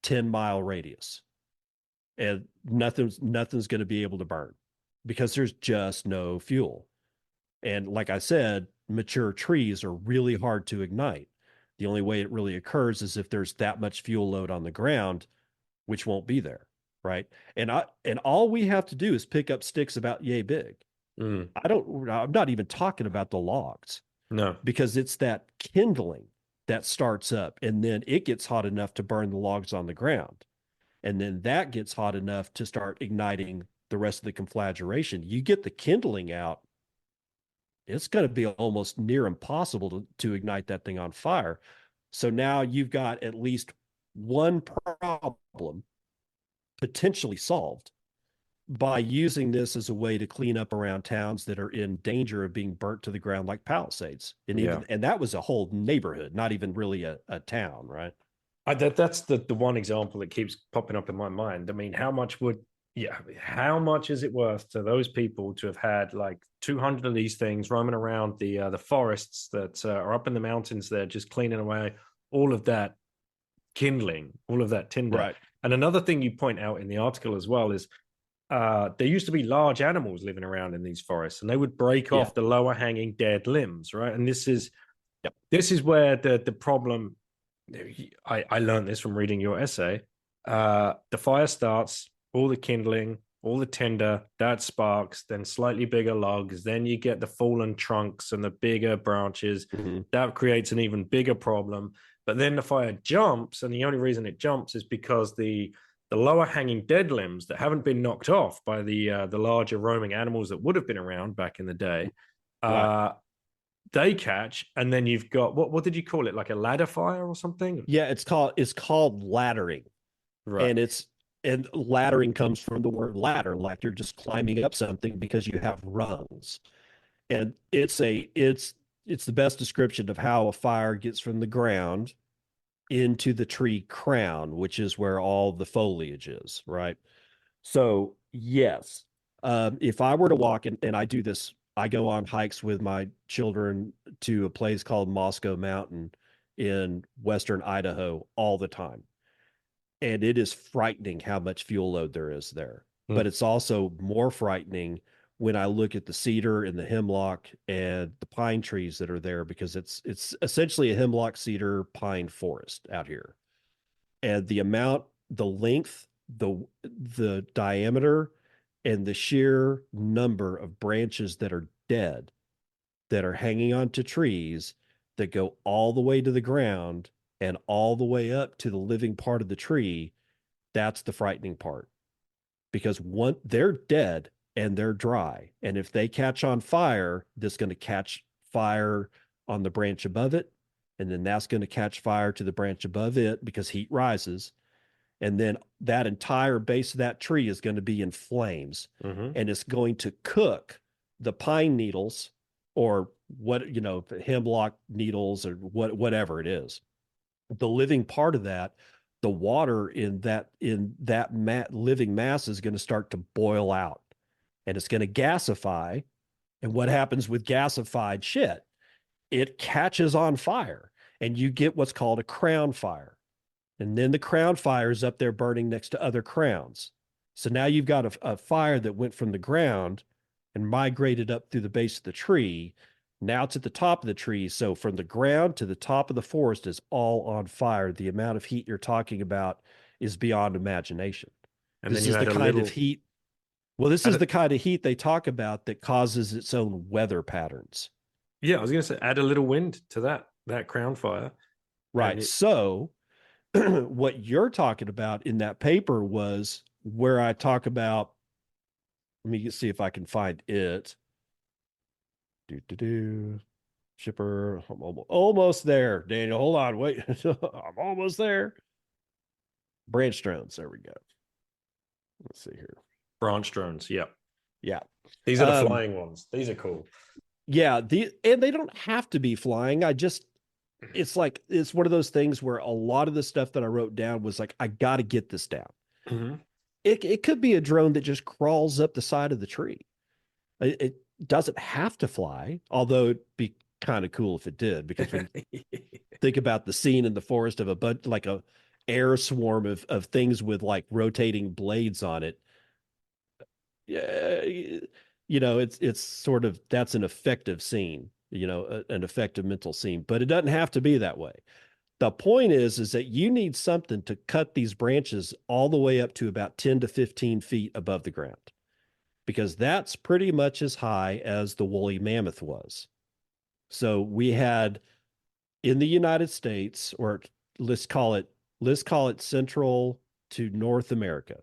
10-mile radius. And nothing's going to be able to burn because there's just no fuel. And like I said, mature trees are really hard to ignite. The only way it really occurs is if there's that much fuel load on the ground, which won't be there, right? And all we have to do is pick up sticks about yay big. I'm not even talking about the logs. No. Because it's that kindling that starts up, and then it gets hot enough to burn the logs on the ground. And then that gets hot enough to start igniting the rest of the conflagration. You get the kindling out, it's going to be almost near impossible to ignite that thing on fire. So now you've got at least one problem potentially solved by using this as a way to clean up around towns that are in danger of being burnt to the ground, like Palisades. And that was a whole neighborhood, not even really a town, right? That's the one example that keeps popping up in my mind. I mean, how much is it worth to those people to have had like 200 of these things roaming around the forests that are up in the mountains there, just cleaning away all of that kindling, all of that tinder. Right. And another thing you point out in the article as well is there used to be large animals living around in these forests, and they would break off the lower hanging dead limbs, right? And this is where the problem. I learned this from reading your essay. The fire starts, all the kindling, all the tinder, that sparks, then slightly bigger logs, then you get the fallen trunks and the bigger branches. That creates an even bigger problem. But then the fire jumps, and the only reason it jumps is because the lower hanging dead limbs that haven't been knocked off by the larger roaming animals that would have been around back in the day, they catch, and then you've got what did you call it? Like a ladder fire or something? Yeah, it's called laddering. Right. And laddering comes from the word ladder, like you're just climbing up something because you have rungs. And it's the best description of how a fire gets from the ground into the tree crown, which is where all the foliage is, right? So yes, if I were to walk in, and I do this I go on hikes with my children to a place called Moscow Mountain in western Idaho all the time. And it is frightening how much fuel load there is there. But Mm. it's also more frightening when I look at the cedar and the hemlock and the pine trees that are there, because it's essentially a hemlock cedar pine forest out here. And the amount, the length, the diameter, and the sheer number of branches that are dead, that are hanging onto trees, that go all the way to the ground and all the way up to the living part of the tree, that's the frightening part. Because one, they're dead and they're dry. And if they catch on fire, that's going to catch fire on the branch above it. And then that's going to catch fire to the branch above it because heat rises. And then that entire base of that tree is going to be in flames, Mm-hmm. and it's going to cook the pine needles, or what, hemlock needles, or whatever it is. The living part of that, the water in that living mass is going to start to boil out, and it's going to gasify. And what happens with gasified shit? It catches on fire, and you get what's called a crown fire. And then the crown fire is up there burning next to other crowns. So now you've got a fire that went from the ground and migrated up through the base of the tree. Now it's at the top of the tree. So from the ground to the top of the forest is all on fire. The amount of heat you're talking about is beyond imagination. And then This you is the add a kind little. of heat. Well, this Add is a, the kind of heat they talk about that causes its own weather patterns. yeah, I was going to say add a little wind to that crown fire, and Right. So what you're talking about in that paper was where I talk about, let me see if I can find it. Shipper. I'm almost there, Daniel. Hold on. Wait. I'm almost there. Branch drones. There we go. Let's see here. branch drones. Yeah, Yeah. these are the flying ones. These are cool. Yeah. And they don't have to be flying. It's like, it's one of those things where a lot of the stuff that I wrote down was like, I got to get this down. Mm-hmm. It could be a drone that just crawls up the side of the tree. It doesn't have to fly, although it'd be kind of cool if it did, because when you think about the scene in the forest of a bunch, like a air swarm of things with like rotating blades on it. Yeah, it's sort of, that's an effective scene, an effective mental scene, but it doesn't have to be that way. The point is that you need something to cut these branches all the way up to about 10 to 15 feet above the ground, because that's pretty much as high as the woolly mammoth was. So we had in the United States, or let's call it Central to North America,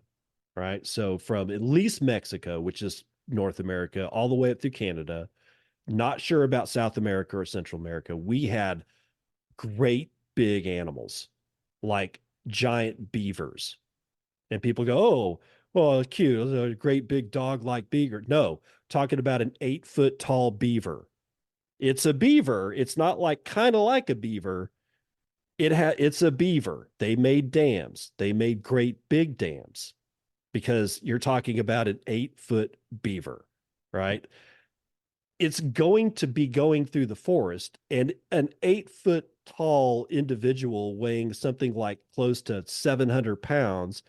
right? So from at least Mexico, which is North America, all the way up through Canada, not sure about South America or Central America, we had great big animals like giant beavers. And people go, oh, well, cute, a great big dog like beaver. No, talking about an 8 foot tall beaver. It's a beaver. It's not like kind of like a beaver. It's a beaver. They made dams. They made great big dams, because you're talking about an 8 foot beaver, right? It's going to be going through the forest, and an 8 foot tall individual weighing something like close to 700 pounds.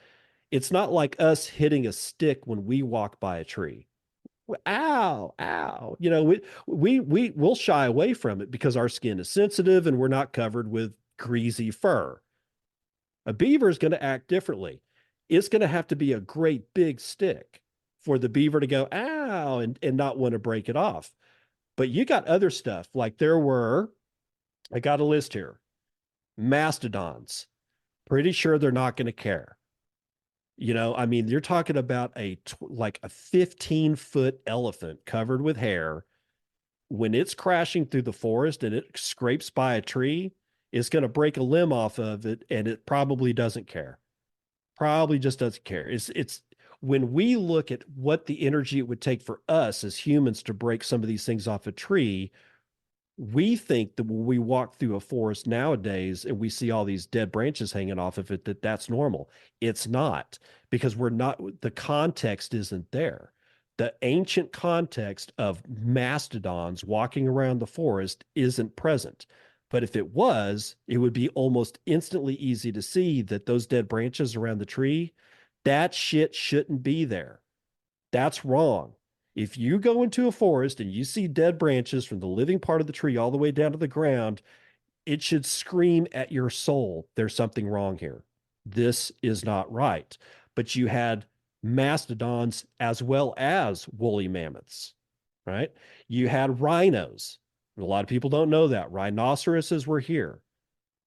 It's not like us hitting a stick when we walk by a tree. Ow, ow. We'll shy away from it because our skin is sensitive and we're not covered with greasy fur. A beaver is going to act differently. It's going to have to be a great big stick for the beaver to go, ow, and not want to break it off. But you got other stuff, like I got a list here, mastodons. Pretty sure they're not going to care. I mean, you're talking about like a 15-foot elephant covered with hair. When it's crashing through the forest and it scrapes by a tree, it's going to break a limb off of it, and it probably doesn't care. Probably just doesn't care. It's when we look at what the energy it would take for us as humans to break some of these things off a tree, we think that when we walk through a forest nowadays and we see all these dead branches hanging off of it, that's normal. It's not, because the context isn't there. The ancient context of mastodons walking around the forest isn't present. But if it was, it would be almost instantly easy to see that those dead branches around the tree, that shit shouldn't be there. That's wrong. If you go into a forest and you see dead branches from the living part of the tree all the way down to the ground, it should scream at your soul, there's something wrong here. This is not right. But you had mastodons as well as woolly mammoths, right? You had rhinos. A lot of people don't know that. Rhinoceroses were here.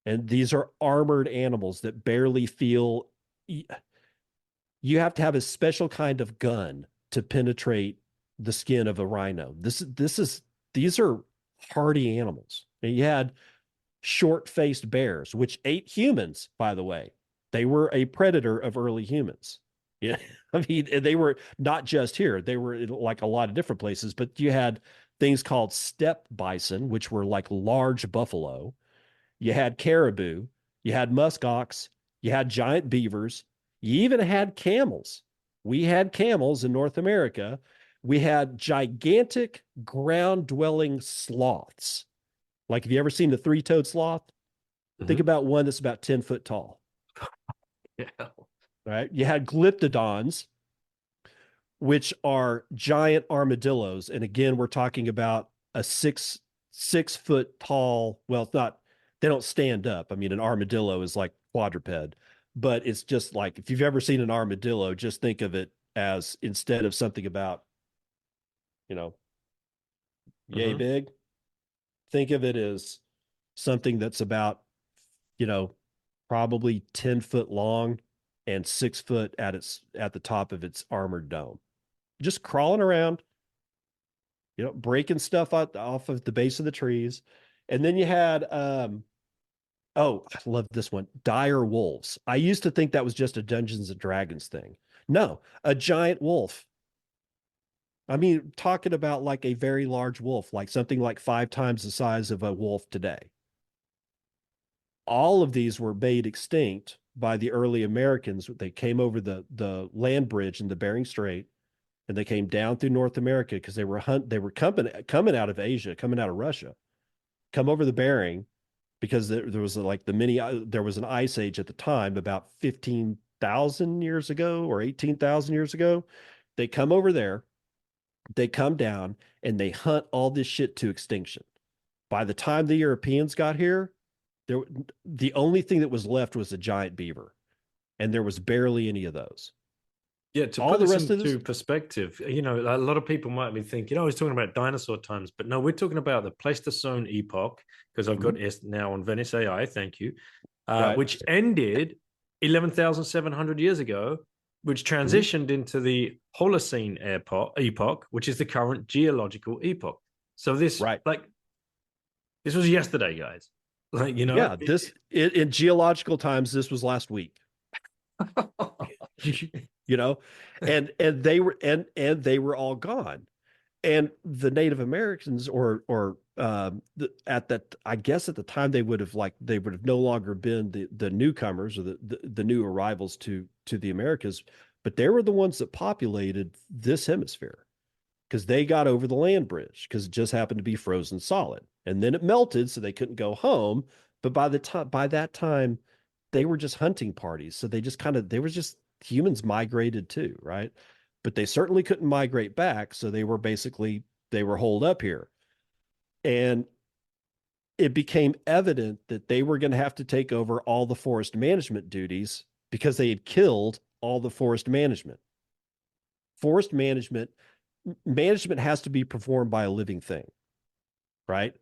And these are armored animals that barely feel. You have to have a special kind of gun to penetrate the skin of a rhino. These are hardy animals. And you had short-faced bears, which ate humans, by the way. They were a predator of early humans. Yeah, I mean, they were not just here. They were in like a lot of different places, but you had things called steppe bison, which were like large buffalo. You had caribou, you had muskox, you had giant beavers, you even had camels. We had camels in North America. We had gigantic ground-dwelling sloths. Like, have you ever seen the three-toed sloth? Think about one that's about 10 foot tall. Yeah. Right? You had glyptodons, which are giant armadillos. And again, we're talking about a six foot tall. Well, it's not, they don't stand up. I mean, an armadillo is like quadruped, but it's just like, if you've ever seen an armadillo, just think of it as, instead of something about, yay big, think of it as something that's about, probably 10 foot long and 6 foot at the top of its armored dome, just crawling around, breaking stuff off of the base of the trees. And then you had, oh, I love this one, dire wolves. I used to think that was just a Dungeons and Dragons thing. No, a giant wolf. I mean, talking about like a very large wolf, like something like 5 times the size of a wolf today. All of these were made extinct by the early Americans. They came over the land bridge in the Bering Strait, and they came down through North America because they were coming out of Asia, coming out of Russia, come over the Bering, because there was like there was an ice age at the time about 15,000 years ago or 18,000 years ago. They come over there, they come down, and they hunt all this shit to extinction. By the time the Europeans got here, the only thing that was left was a giant beaver, and there was barely any of those. Yeah, to put this into perspective, a lot of people might be thinking, I was talking about dinosaur times, but no, we're talking about the Pleistocene epoch, because I've got it now on Venice AI, thank you, which ended 11,700 years ago, which transitioned into the Holocene epoch, which is the current geological epoch. So this, this was yesterday, guys. Yeah, in geological times, this was last week. And they were all gone. And the Native Americans, I guess at the time they would have no longer been the newcomers or the new arrivals to the Americas, but they were the ones that populated this hemisphere, because they got over the land bridge because it just happened to be frozen solid. And then it melted, so they couldn't go home. But by that time, they were just hunting parties. So humans migrated too, right? But they certainly couldn't migrate back. So they were holed up here. And it became evident that they were going to have to take over all the forest management duties because they had killed all the forest management. Forest management has to be performed by a living thing, right?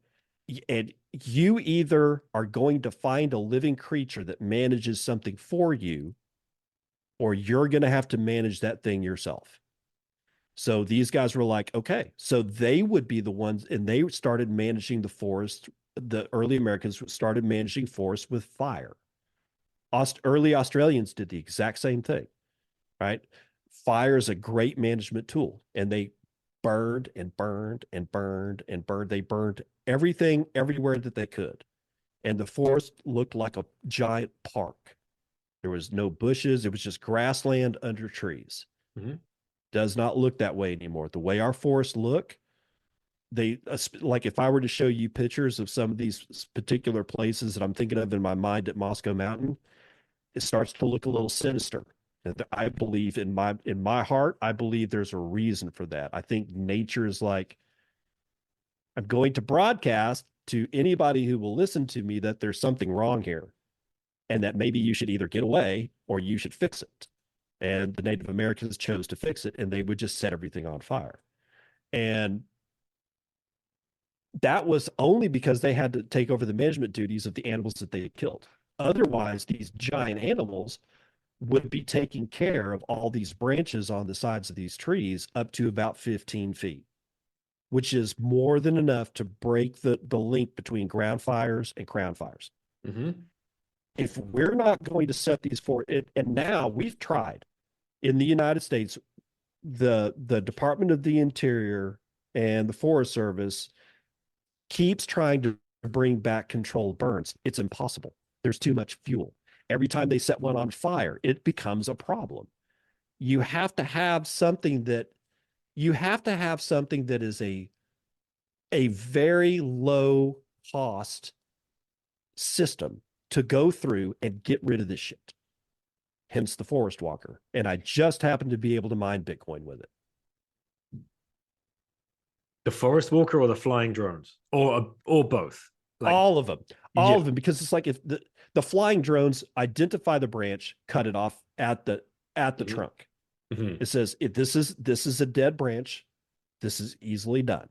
And you either are going to find a living creature that manages something for you, or you're going to have to manage that thing yourself. So these guys were like, okay, so they would be the ones, and they started managing the forest. The early Americans started managing forests with fire. Early Australians did the exact same thing, right? Fire is a great management tool, and they burned and burned and burned and burned. They burned everything everywhere that they could. And the forest looked like a giant park. There was no bushes. It was just grassland under trees. Does not look that way anymore. The way our forests look, like if I were to show you pictures of some of these particular places that I'm thinking of in my mind at Moscow Mountain, it starts to look a little sinister. And I believe in my heart, I believe there's a reason for that. I think nature is like, I'm going to broadcast to anybody who will listen to me that there's something wrong here and that maybe you should either get away or you should fix it. And the Native Americans chose to fix it, and they would just set everything on fire. And that was only because they had to take over the management duties of the animals that they had killed. Otherwise, these giant animals would be taking care of all these branches on the sides of these trees up to about 15 feet, which is more than enough to break the link between ground fires and crown fires. Mm-hmm. If we're not going to set these for it, and now we've tried in the United States, the Department of the Interior and the Forest Service keeps trying to bring back controlled burns. It's impossible. There's too much fuel. Every time they set one on fire, it becomes a problem. You have to have something that is a very low cost system to go through and get rid of this shit. Hence the Forest Walker. And I just happened to be able to mine Bitcoin with it. The Forest Walker or the flying drones, or both. Like, all of them, because it's like if the flying drones identify the branch, cut it off at the trunk. Mm-hmm. It says this is a dead branch. This is easily done.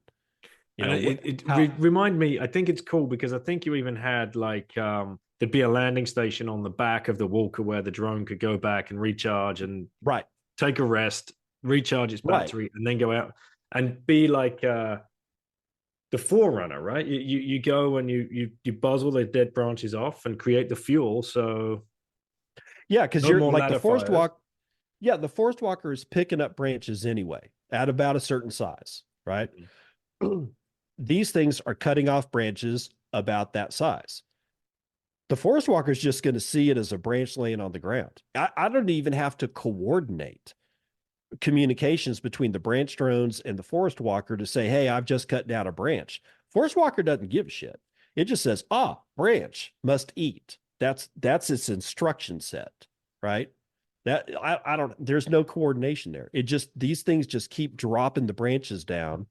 Remind me. I think it's cool because I think you even had like there'd be a landing station on the back of the Walker where the drone could go back and recharge and take a rest, recharge its battery, and then go out and be like the forerunner, right? You go and you buzz all the dead branches off and create the fuel. So because you're like the Forest Walker. Yeah, the Forest Walker is picking up branches anyway at about a certain size, right? Mm-hmm. These things are cutting off branches about that size. The Forest Walker is just going to see it as a branch laying on the ground. I don't even have to coordinate communications between the branch drones and the Forest Walker to say, hey, I've just cut down a branch. Forest Walker doesn't give a shit. It just says, branch must eat. That's its instruction set, right? That there's no coordination there. These things just keep dropping the branches down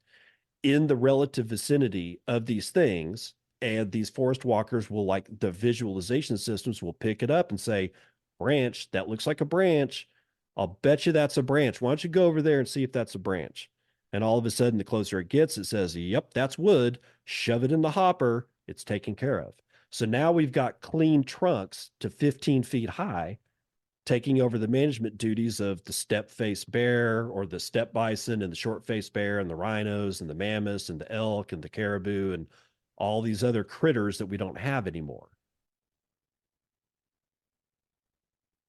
in the relative vicinity of these things. And these Forest Walkers will, like, the visualization systems will pick it up and say, branch, that looks like a branch. I'll bet you that's a branch. Why don't you go over there and see if that's a branch? And all of a sudden, the closer it gets, it says, yep, that's wood. Shove it in the hopper. It's taken care of. So now we've got clean trunks to 15 feet high, taking over the management duties of the steppe-faced bear or the steppe bison and the short-faced bear and the rhinos and the mammoths and the elk and the caribou and all these other critters that we don't have anymore.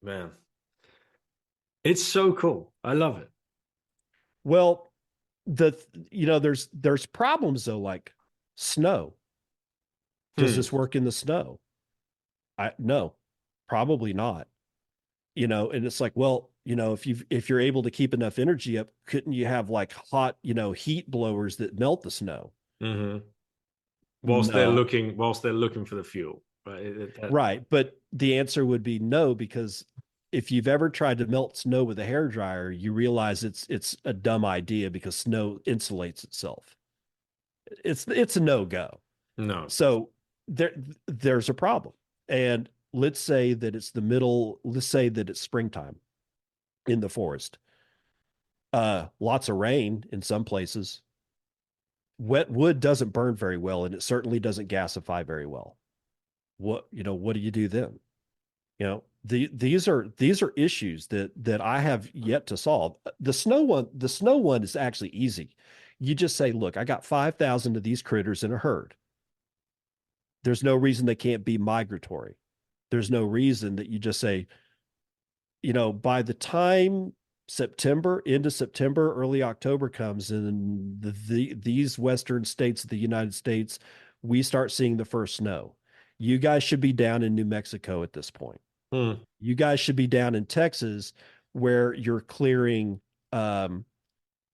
Man, it's so cool. I love it. Well, there's problems though, like snow. Does this work in the snow? No, probably not. And it's like, well, if you're able to keep enough energy up, couldn't you have like hot, heat blowers that melt the snow? Mm-hmm. Whilst they're looking for the fuel, right? Right, but the answer would be no, because if you've ever tried to melt snow with a hairdryer, you realize it's a dumb idea because snow insulates itself. It's a no-go. No. So there's a problem. And let's say that it's springtime in the forest. Lots of rain in some places. Wet wood doesn't burn very well, and it certainly doesn't gasify very well. What do you do then? These are issues that I have yet to solve. The snow one is actually easy. You just say, look, I got 5,000 of these critters in a herd. There's no reason they can't be migratory. There's no reason that you just say, by the time into September, early October comes in these western states of the United States, we start seeing the first snow. You guys should be down in New Mexico at this point. You guys should be down in Texas where you're clearing um,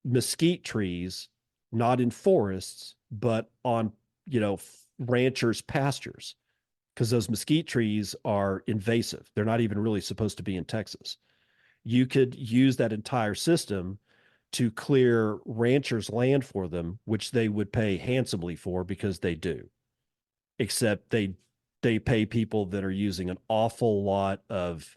mesquite trees, not in forests, but on, ranchers' pastures, because those mesquite trees are invasive. They're not even really supposed to be in Texas. You could use that entire system to clear ranchers' land for them, which they would pay handsomely for because they do. Except they pay people that are using an awful lot of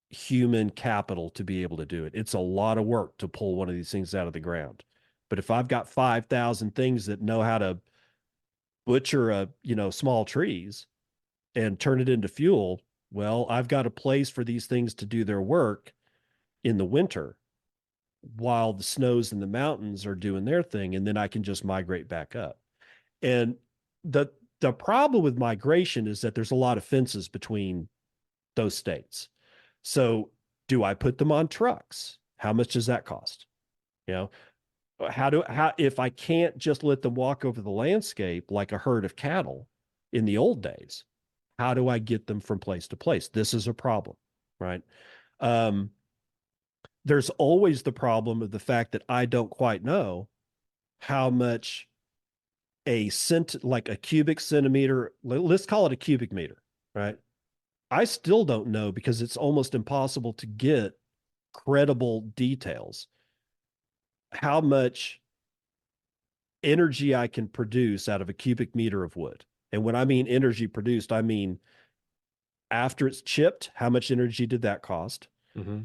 human capital to be able to do it. It's a lot of work to pull one of these things out of the ground. But if I've got 5,000 things that know how to butcher small trees and turn it into fuel, well, I've got a place for these things to do their work in the winter while the snows in the mountains are doing their thing, and then I can just migrate back up. And the problem with migration is that there's a lot of fences between those states. So do I put them on trucks? How much does that cost? You know, how if I can't just let them walk over the landscape like a herd of cattle in the old days, how do I get them from place to place? This is a problem, right? There's always the problem of the fact that I don't quite know how much like a cubic centimeter, let's call it a cubic meter, right? I still don't know because it's almost impossible to get credible details how much energy I can produce out of a cubic meter of wood. And when I mean energy produced, I mean after it's chipped, how much energy did that cost? Mm-hmm.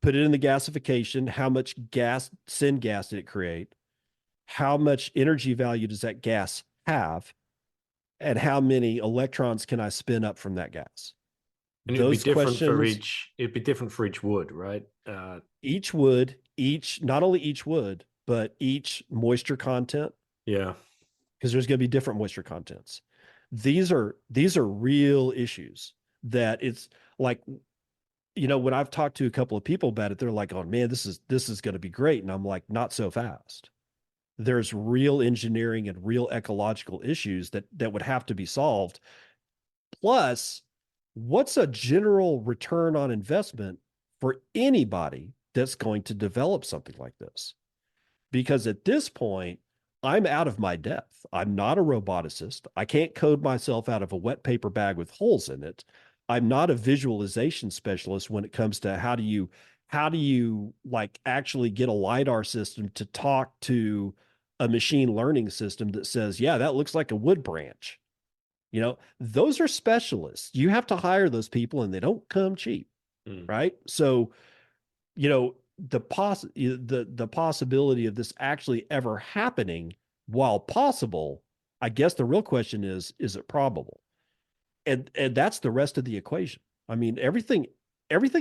Put it in the gasification, how much syngas did it create? How much energy value does that gas have? And how many electrons can I spin up from that gas? And it'd be Those different for questions, each. It'd be different for each wood, right? each wood, not only each wood, but each moisture content, Yeah. because there's going to be different moisture contents. These are real issues that it's like, when I've talked to a couple of people about it, they're like, "Oh man, this is going to be great," and I'm like, "Not so fast." There's real engineering and real ecological issues that would have to be solved. Plus, what's a general return on investment for anybody that's going to develop something like this? Because at this point, I'm out of my depth. I'm not a roboticist. I can't code myself out of a wet paper bag with holes in it. I'm not a visualization specialist when it comes to how do you like actually get a LiDAR system to talk to a machine learning system that says, yeah, that looks like a wood branch. Those are specialists. You have to hire those people and they don't come cheap. Right? So, the possibility of this actually ever happening, while possible, I guess the real question is it probable? And that's the rest of the equation. I mean, everything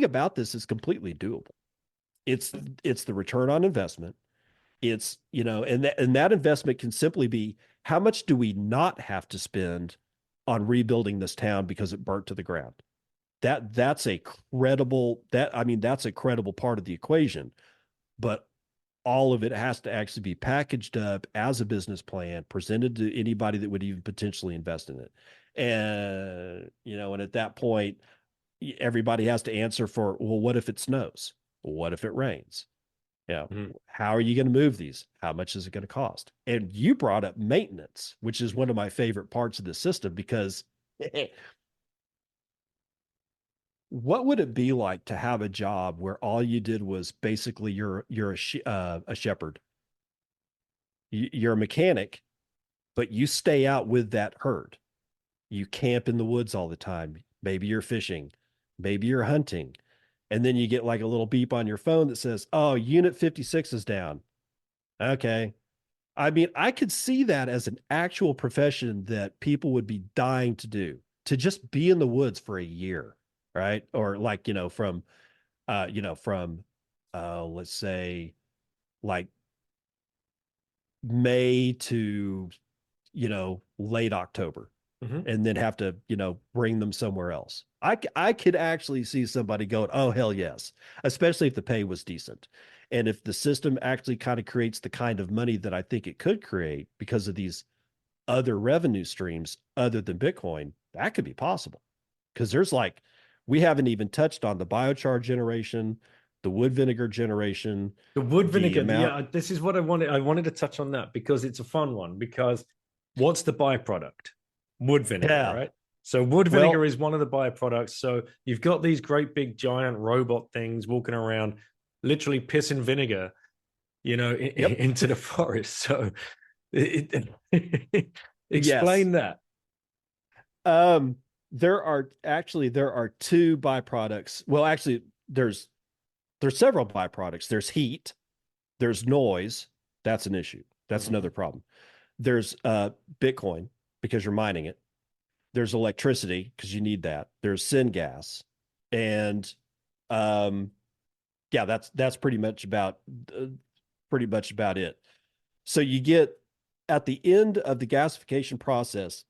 about this is completely doable. It's the return on investment. It's, and that investment can simply be, how much do we not have to spend on rebuilding this town because it burnt to the ground? That's a credible part of the equation, but all of it has to actually be packaged up as a business plan, presented to anybody that would even potentially invest in it. And, and at that point, everybody has to answer for, well, what if it snows? What if it rains? How are you going to move these? How much is it going to cost? And you brought up maintenance, which is one of my favorite parts of the system, because what would it be like to have a job where all you did was basically you're a shepherd, you're a mechanic, but you stay out with that herd. You camp in the woods all the time. Maybe you're fishing, maybe you're hunting, and then you get like a little beep on your phone that says, "Oh, Unit 56 is down." Okay. I mean, I could see that as an actual profession that people would be dying to do, to just be in the woods for a year, right? Or like, from let's say like May to, late October, and then have to, bring them somewhere else. I could actually see somebody going, "Oh, hell yes," especially if the pay was decent. And if the system actually kind of creates the kind of money that I think it could create because of these other revenue streams other than Bitcoin, that could be possible. Because we haven't even touched on the biochar generation, The wood vinegar generation. The wood vinegar, amount... yeah, this is what I wanted. I wanted to touch on that because it's a fun one. Because what's the byproduct? Wood vinegar, Yeah. right? So wood Well, vinegar is one of the byproducts. So you've got these great big giant robot things walking around, literally pissing vinegar, Yep. into the forest. So Yes. explain that. There are two byproducts. Well, actually, there's several byproducts. There's heat, there's noise. That's an issue. That's another problem. There's Bitcoin because you're mining it. There's electricity because you need that. There's syngas, and yeah, that's pretty much about it. So you get at the end of the gasification process,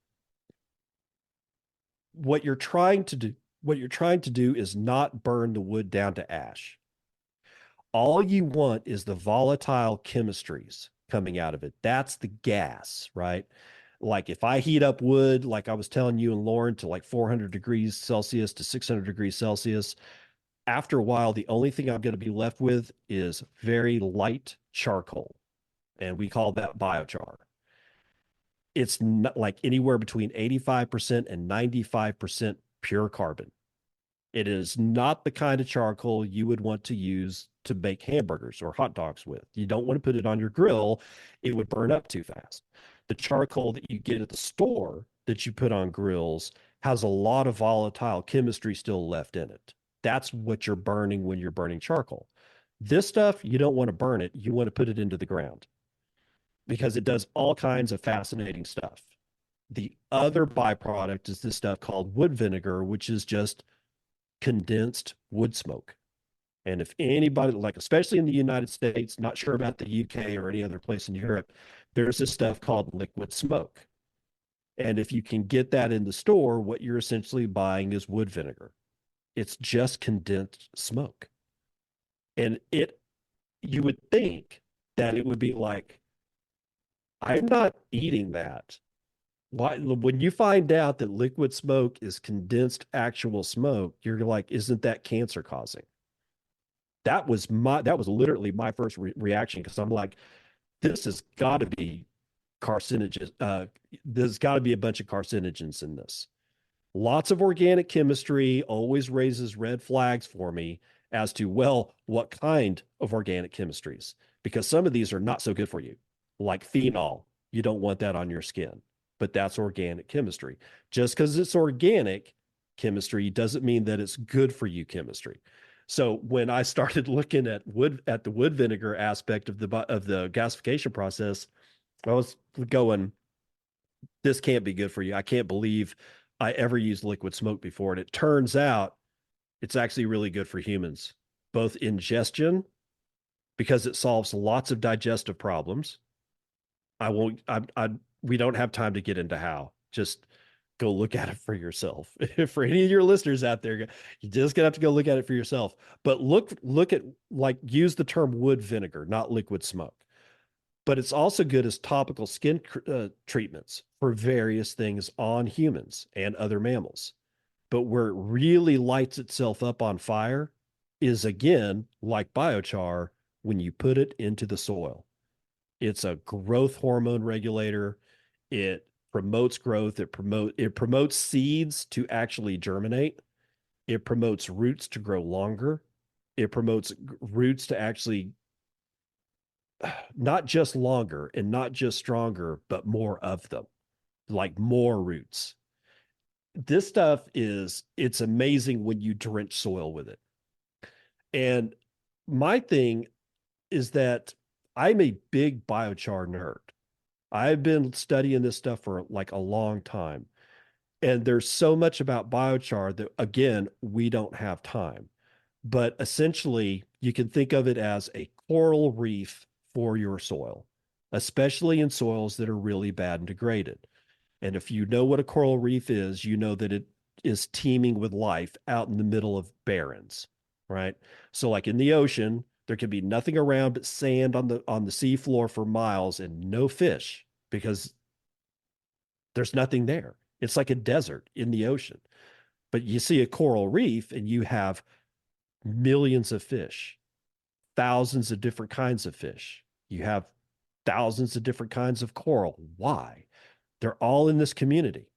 what you're trying to do is not burn the wood down to ash. All you want is the volatile chemistries coming out of it. That's the gas, right? Like if I heat up wood, like I was telling you and Lauren, to like 400 degrees Celsius to 600 degrees Celsius, after a while, the only thing I'm going to be left with is very light charcoal. And we call that biochar. It's not like anywhere between 85% and 95% pure carbon. It is not the kind of charcoal you would want to use to bake hamburgers or hot dogs with. You don't want to put it on your grill. It would burn up too fast. The charcoal that you get at the store that you put on grills has a lot of volatile chemistry still left in it. That's what you're burning when you're burning charcoal. This stuff, you don't want to burn it. You want to put it into the ground because it does all kinds of fascinating stuff. The other byproduct is this stuff called wood vinegar, which is just condensed wood smoke. And if anybody, like especially in the United States, not sure about the UK or any other place in Europe, there's this stuff called liquid smoke. And if you can get that in the store, what you're essentially buying is wood vinegar. It's just condensed smoke. And you would think that it would be like, I'm not eating that. Why, when you find out that liquid smoke is condensed actual smoke, you're like, isn't that cancer causing? That was literally my first reaction, because I'm like, this has got to be carcinogens. There's got to be a bunch of carcinogens in this. Lots of organic chemistry always raises red flags for me as to, well, what kind of organic chemistries? Because some of these are not so good for you, like phenol. You don't want that on your skin, but that's organic chemistry. Just because it's organic chemistry doesn't mean that it's good for you chemistry. So when I started looking at the wood vinegar aspect of the gasification process, I was going, this can't be good for you. I can't believe I ever used liquid smoke before. And it turns out it's actually really good for humans, both ingestion, because it solves lots of digestive problems. We don't have time to get into how. Just go look at it for yourself. For any of your listeners out there, you just gonna have to go look at it for yourself. But look at, like, use the term wood vinegar, not liquid smoke. But it's also good as topical skin treatments for various things on humans and other mammals. But where it really lights itself up on fire is, again, like biochar, when you put it into the soil. It's a growth hormone regulator. It promotes growth. It promotes seeds to actually germinate. It promotes roots to grow longer. It promotes roots to actually not just longer and not just stronger, but more of them, like more roots. This stuff it's amazing when you drench soil with it. And my thing is that I'm a big biochar nerd. I've been studying this stuff for like a long time. And there's so much about biochar that, again, we don't have time. But essentially, you can think of it as a coral reef for your soil, especially in soils that are really bad and degraded. And if you know what a coral reef is, you know that it is teeming with life out in the middle of barrens, right? So like in the ocean, there can be nothing around but sand on the seafloor for miles and no fish because there's nothing there. It's like a desert in the ocean. But you see a coral reef and you have millions of fish. thousands of different kinds of fish. You have thousands of different kinds of coral. Why? They're all in this community.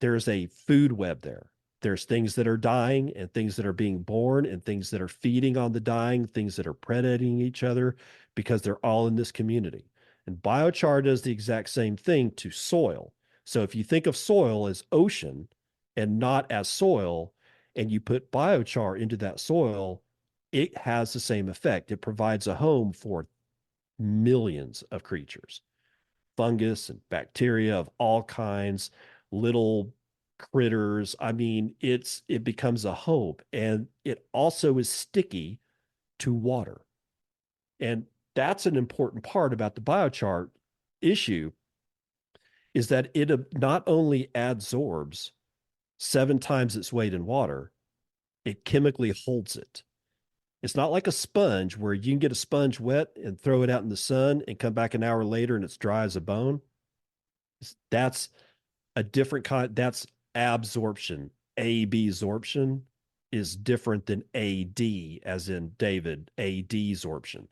There's a food web there. There's things that are dying and things that are being born and things that are feeding on the dying, things that are predating each other because they're all in this community. And biochar does the exact same thing to soil. So if you think of soil as ocean and not as soil, and you put biochar into that soil, it has the same effect. It provides a home for millions of creatures, fungus and bacteria of all kinds, little critters. I mean, it becomes a home, and it also is sticky to water. And that's an important part about the biochar issue, is that it not only adsorbs 7 times its weight in water, it chemically holds it. It's not like a sponge where you can get a sponge wet and throw it out in the sun and come back an hour later and it's dry as a bone. That's a different kind. That's absorption. Absorption is different than AD, as in David, adsorption.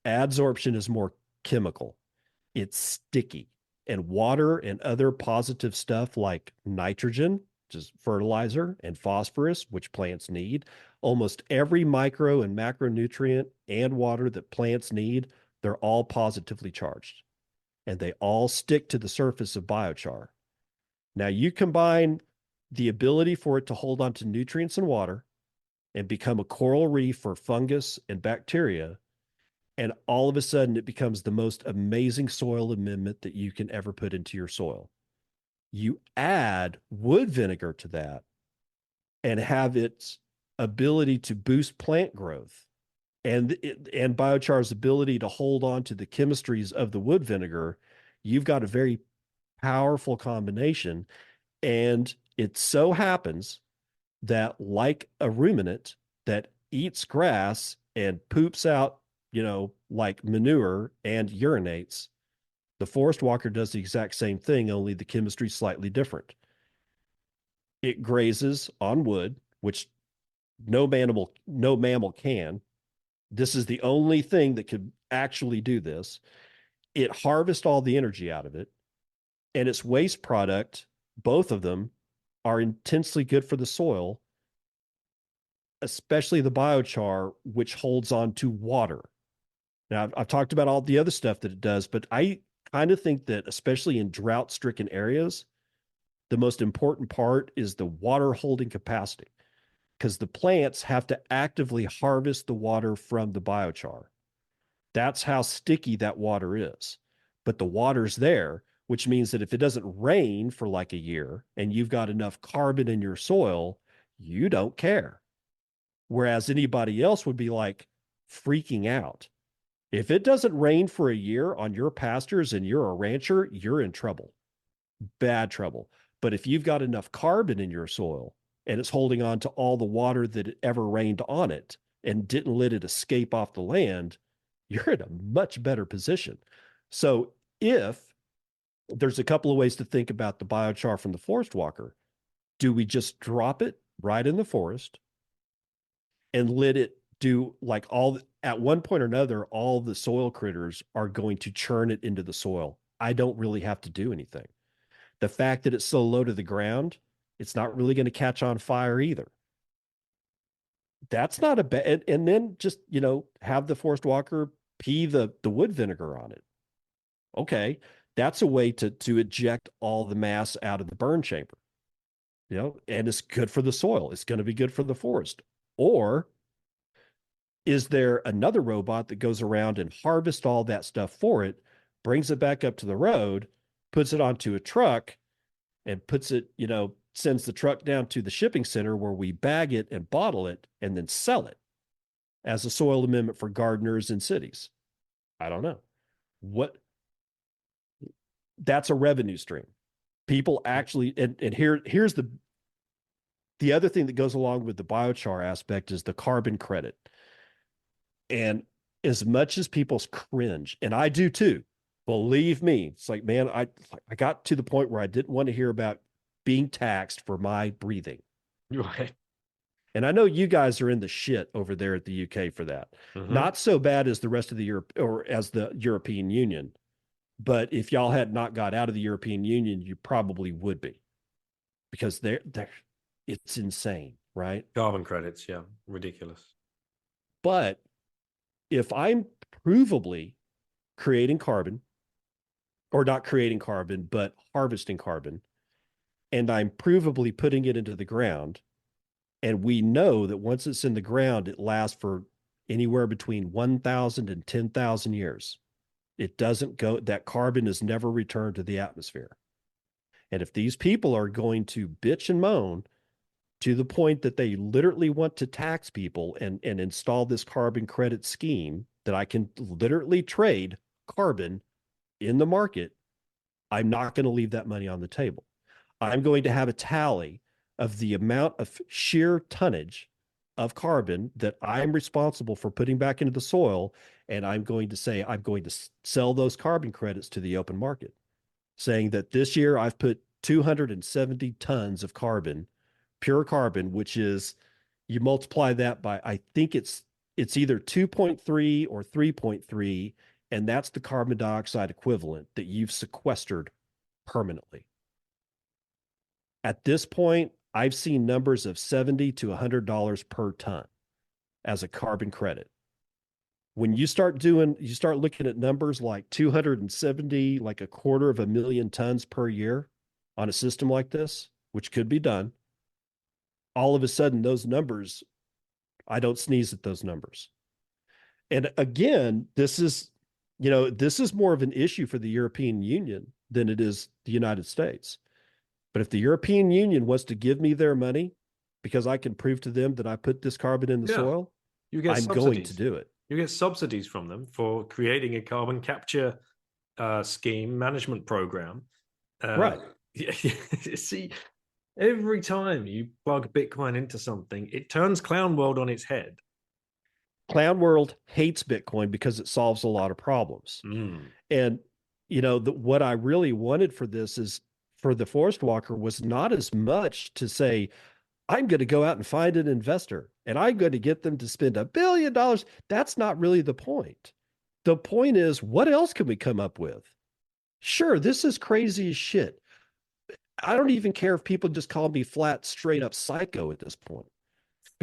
Adsorption is more chemical. It's sticky. And water and other positive stuff like nitrogen, which is fertilizer, and phosphorus, which plants need, almost every micro and macronutrient and water that plants need, they're all positively charged. And they all stick to the surface of biochar. Now you combine the ability for it to hold on to nutrients and water and become a coral reef for fungus and bacteria, and all of a sudden it becomes the most amazing soil amendment that you can ever put into your soil. You add wood vinegar to that and have its ability to boost plant growth, and biochar's ability to hold on to the chemistries of the wood vinegar. You've got a very powerful combination. And it so happens that, like a ruminant that eats grass and poops out, like manure and urinates, the forest walker does the exact same thing, only the chemistry is slightly different. It grazes on wood, which no mammal can. This is the only thing that could actually do this. It harvests all the energy out of it, and its waste product, both of them, are intensely good for the soil, especially the biochar, which holds on to water. Now, I've talked about all the other stuff that it does, but I kind of think that, especially in drought-stricken areas, the most important part is the water holding capacity, because the plants have to actively harvest the water from the biochar. That's how sticky that water is. But the water's there, which means that if it doesn't rain for like a year and you've got enough carbon in your soil, you don't care. Whereas anybody else would be like freaking out. If it doesn't rain for a year on your pastures and you're a rancher, you're in trouble, bad trouble. But if you've got enough carbon in your soil and it's holding on to all the water that it ever rained on it and didn't let it escape off the land, you're in a much better position. So if there's a couple of ways to think about the biochar from the forest walker, do we just drop it right in the forest and let it do like at one point or another, all the soil critters are going to churn it into the soil? I don't really have to do anything. The fact that it's so low to the ground, it's not really going to catch on fire either. That's not a bad, and then just, have the forest walker pee the wood vinegar on it. Okay. That's a way to eject all the mass out of the burn chamber, and it's good for the soil. It's going to be good for the forest. Or is there another robot that goes around and harvests all that stuff for it, brings it back up to the road, puts it onto a truck, and puts it, sends the truck down to the shipping center where we bag it and bottle it and then sell it as a soil amendment for gardeners in cities? I don't know. That's a revenue stream. People actually, and here's the other thing that goes along with the biochar aspect is the carbon credit. And as much as people cringe, and I do too, believe me, it's like, man, I got to the point where I didn't want to hear about being taxed for my breathing. Right. And I know you guys are in the shit over there at the UK for that. Hmm. Not so bad as the rest of the Europe or as the European Union. But if y'all had not got out of the European Union, you probably would be because they're it's insane, right? Carbon credits, yeah, ridiculous. But if I'm provably creating carbon, or not creating carbon, but harvesting carbon, and I'm provably putting it into the ground, and we know that once it's in the ground, it lasts for anywhere between 1,000 and 10,000 years. It doesn't go, that carbon is never returned to the atmosphere. And if these people are going to bitch and moan to the point that they literally want to tax people and install this carbon credit scheme that I can literally trade carbon in the market, I'm not going to leave that money on the table. I'm going to have a tally of the amount of sheer tonnage of carbon that I'm responsible for putting back into the soil. And I'm going to say, I'm going to sell those carbon credits to the open market, saying that this year I've put 270 tons of carbon, pure carbon, which is, you multiply that by, I think it's either 2.3 or 3.3, and that's the carbon dioxide equivalent that you've sequestered permanently. At this point, I've seen numbers of $70 to $100 per ton as a carbon credit. When you start looking at numbers like 270, like 250,000 tons per year on a system like this, which could be done, all of a sudden those numbers, I don't sneeze at those numbers. And again, this is more of an issue for the European Union than it is the United States. But if the European Union wants to give me their money because I can prove to them that I put this carbon in the Yeah, soil, you get I'm subsidies. going to do it. You get subsidies from them for creating a carbon capture scheme management program. Right. See, every time you plug Bitcoin into something, it turns Clown World on its head. Clown World hates Bitcoin because it solves a lot of problems. Mm. And, what I really wanted for this is for the Forest Walker was not as much to say, I'm going to go out and find an investor and I'm going to get them to spend $1 billion. That's not really the point. The point is, what else can we come up with? Sure, this is crazy as shit. I don't even care if people just call me flat, straight up psycho at this point,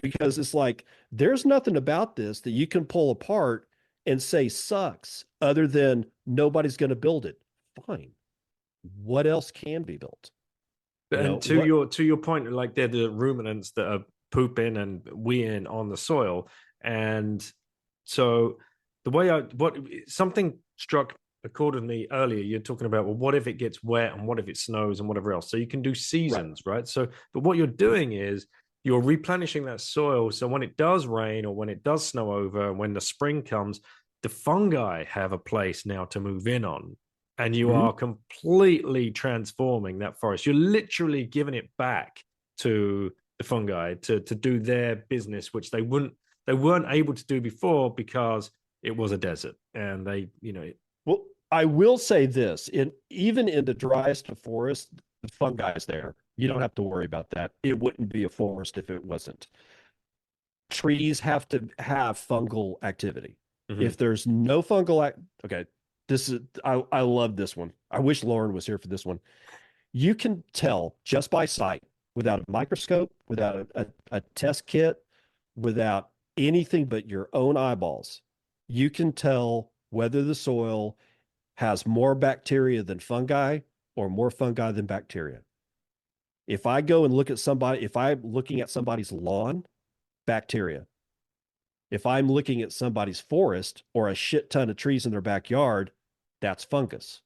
because it's like, there's nothing about this that you can pull apart and say sucks other than nobody's going to build it. Fine. What else can be built? And to your point, like they're the ruminants that are pooping and weeing on the soil. And so the way something struck a chord with me earlier, you're talking about, well, what if it gets wet and what if it snows and whatever else? So you can do seasons, right? So, but what you're doing is you're replenishing that soil. So when it does rain or when it does snow over and when the spring comes, the fungi have a place now to move in on. And you are completely transforming that forest. You're literally giving it back to the fungi to do their business, which they weren't able to do before because it was a desert. And well, I will say this, even in the driest of forests, the fungi is there. You don't have to worry about that. It wouldn't be a forest if it wasn't. Trees have to have fungal activity. Mm-hmm. If there's no fungal okay, I love this one. I wish Lauren was here for this one. You can tell just by sight, without a microscope, without a test kit, without anything but your own eyeballs. You can tell whether the soil has more bacteria than fungi or more fungi than bacteria. If I go and look at somebody, if I'm looking at somebody's lawn, bacteria. If I'm looking at somebody's forest or a shit ton of trees in their backyard, that's fungus.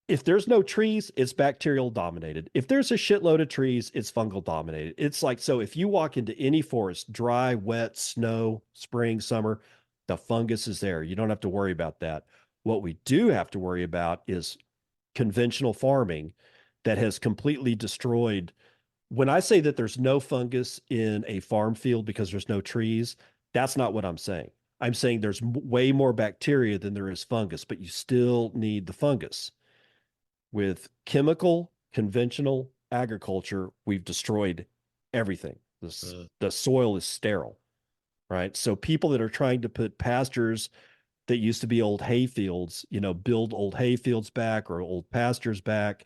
If there's no trees, it's bacterial dominated. If there's a shitload of trees, it's fungal dominated. It's like, so if you walk into any forest, dry, wet, snow, spring, summer, the fungus is there. You don't have to worry about that. What we do have to worry about is conventional farming that has completely destroyed. When I say that there's no fungus in a farm field because there's no trees, that's not what I'm saying. I'm saying there's way more bacteria than there is fungus, but you still need the fungus. With chemical, conventional agriculture, we've destroyed everything. The soil is sterile, right? So people that are trying to put pastures that used to be old hay fields, build old hay fields back or old pastures back,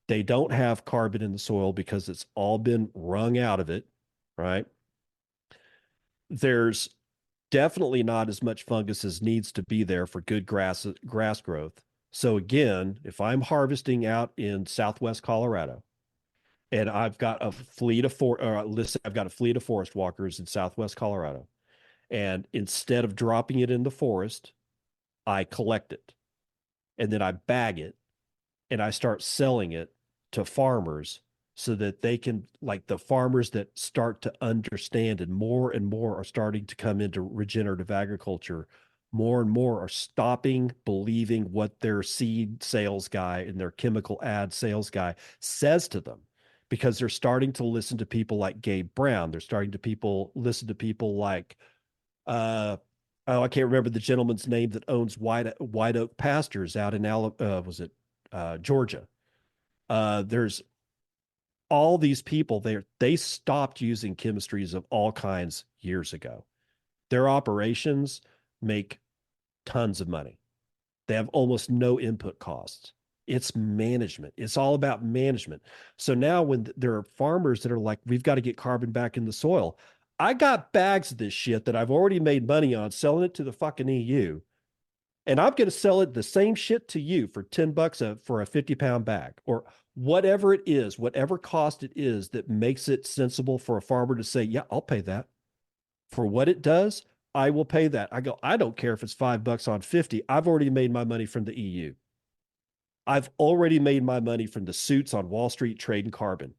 they don't have carbon in the soil because it's all been wrung out of it, right? There's definitely not as much fungus as needs to be there for good grass growth. So again, if I'm harvesting out in Southwest Colorado and I've got a fleet of I've got a fleet of forest walkers in Southwest Colorado, and instead of dropping it in the forest, I collect it and then I bag it and I start selling it to farmers so that they can, like the farmers that start to understand and more are starting to come into regenerative agriculture, more and more are stopping believing what their seed sales guy and their chemical ad sales guy says to them, because they're starting to listen to people like Gabe Brown. They're starting to listen to people like I can't remember the gentleman's name that owns White Oak Pastures out in Georgia. There's all these people there. They stopped using chemistries of all kinds years ago. Their operations make tons of money. They have almost no input costs. It's management. It's all about management. So now when there are farmers that are like, we've got to get carbon back in the soil. I got bags of this shit that I've already made money on selling it to the fucking EU. And I'm going to sell it the same shit to you for $10 for a 50-pound bag or whatever it is, whatever cost it is that makes it sensible for a farmer to say, yeah, I'll pay that. For what it does, I will pay that. I go, I don't care if it's $5 on 50. I've already made my money from the EU. I've already made my money from the suits on Wall Street trading carbon.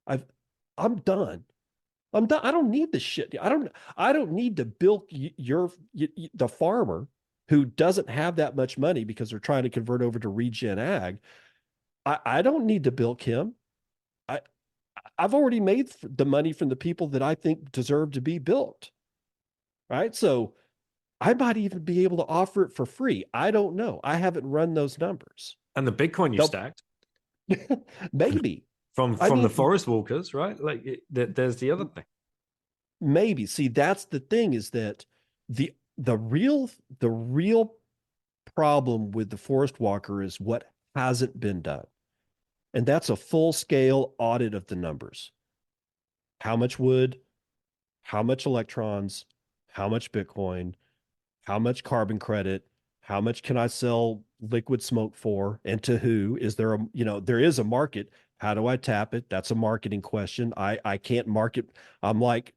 I'm done. I'm done. I don't need this shit. I don't need to bilk the farmer who doesn't have that much money because they're trying to convert over to regen ag. I don't need to bilk him. I I've already made the money from the people that I think deserve to be bilked. Right? So I might even be able to offer it for free. I don't know. I haven't run those numbers. And the Bitcoin you stacked maybe from the forest walkers, right? Like there's the other thing. Maybe. See, that's the thing, is that the real problem with the forest walker is what hasn't been done. And that's a full scale audit of the numbers. How much wood, how much electrons, how much Bitcoin, how much carbon credit, how much can I sell liquid smoke for, and to who? Is there there is a market. How do I tap it? That's a marketing question. I can't market. I'm like,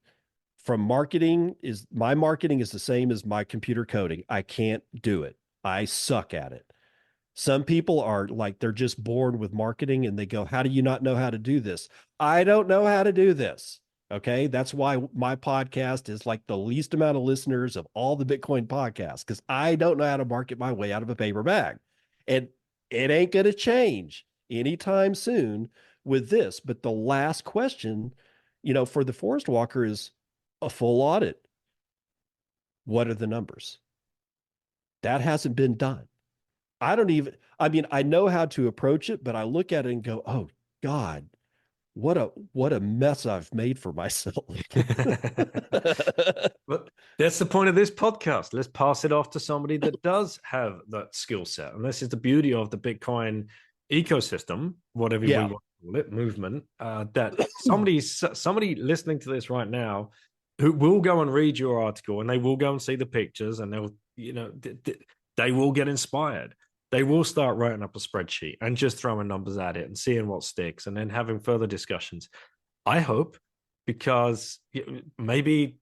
my marketing is the same as my computer coding. I can't do it. I suck at it. Some people are like, they're just born with marketing and they go, how do you not know how to do this? I don't know how to do this. Okay. That's why my podcast is like the least amount of listeners of all the Bitcoin podcasts, because I don't know how to market my way out of a paper bag. And it ain't going to change anytime soon with this. But the last question, for the forest walker is a full audit. What are the numbers? That hasn't been done. I know how to approach it, but I look at it and go, oh God, what a mess I've made for myself. But that's the point of this podcast. Let's pass it off to somebody that does have that skill set. And this is the beauty of the Bitcoin ecosystem, whatever we want to call it, movement, that somebody listening to this right now who will go and read your article, and they will go and see the pictures, and they'll, they will get inspired. They will start writing up a spreadsheet and just throwing numbers at it and seeing what sticks, and then having further discussions. I hope, because maybe,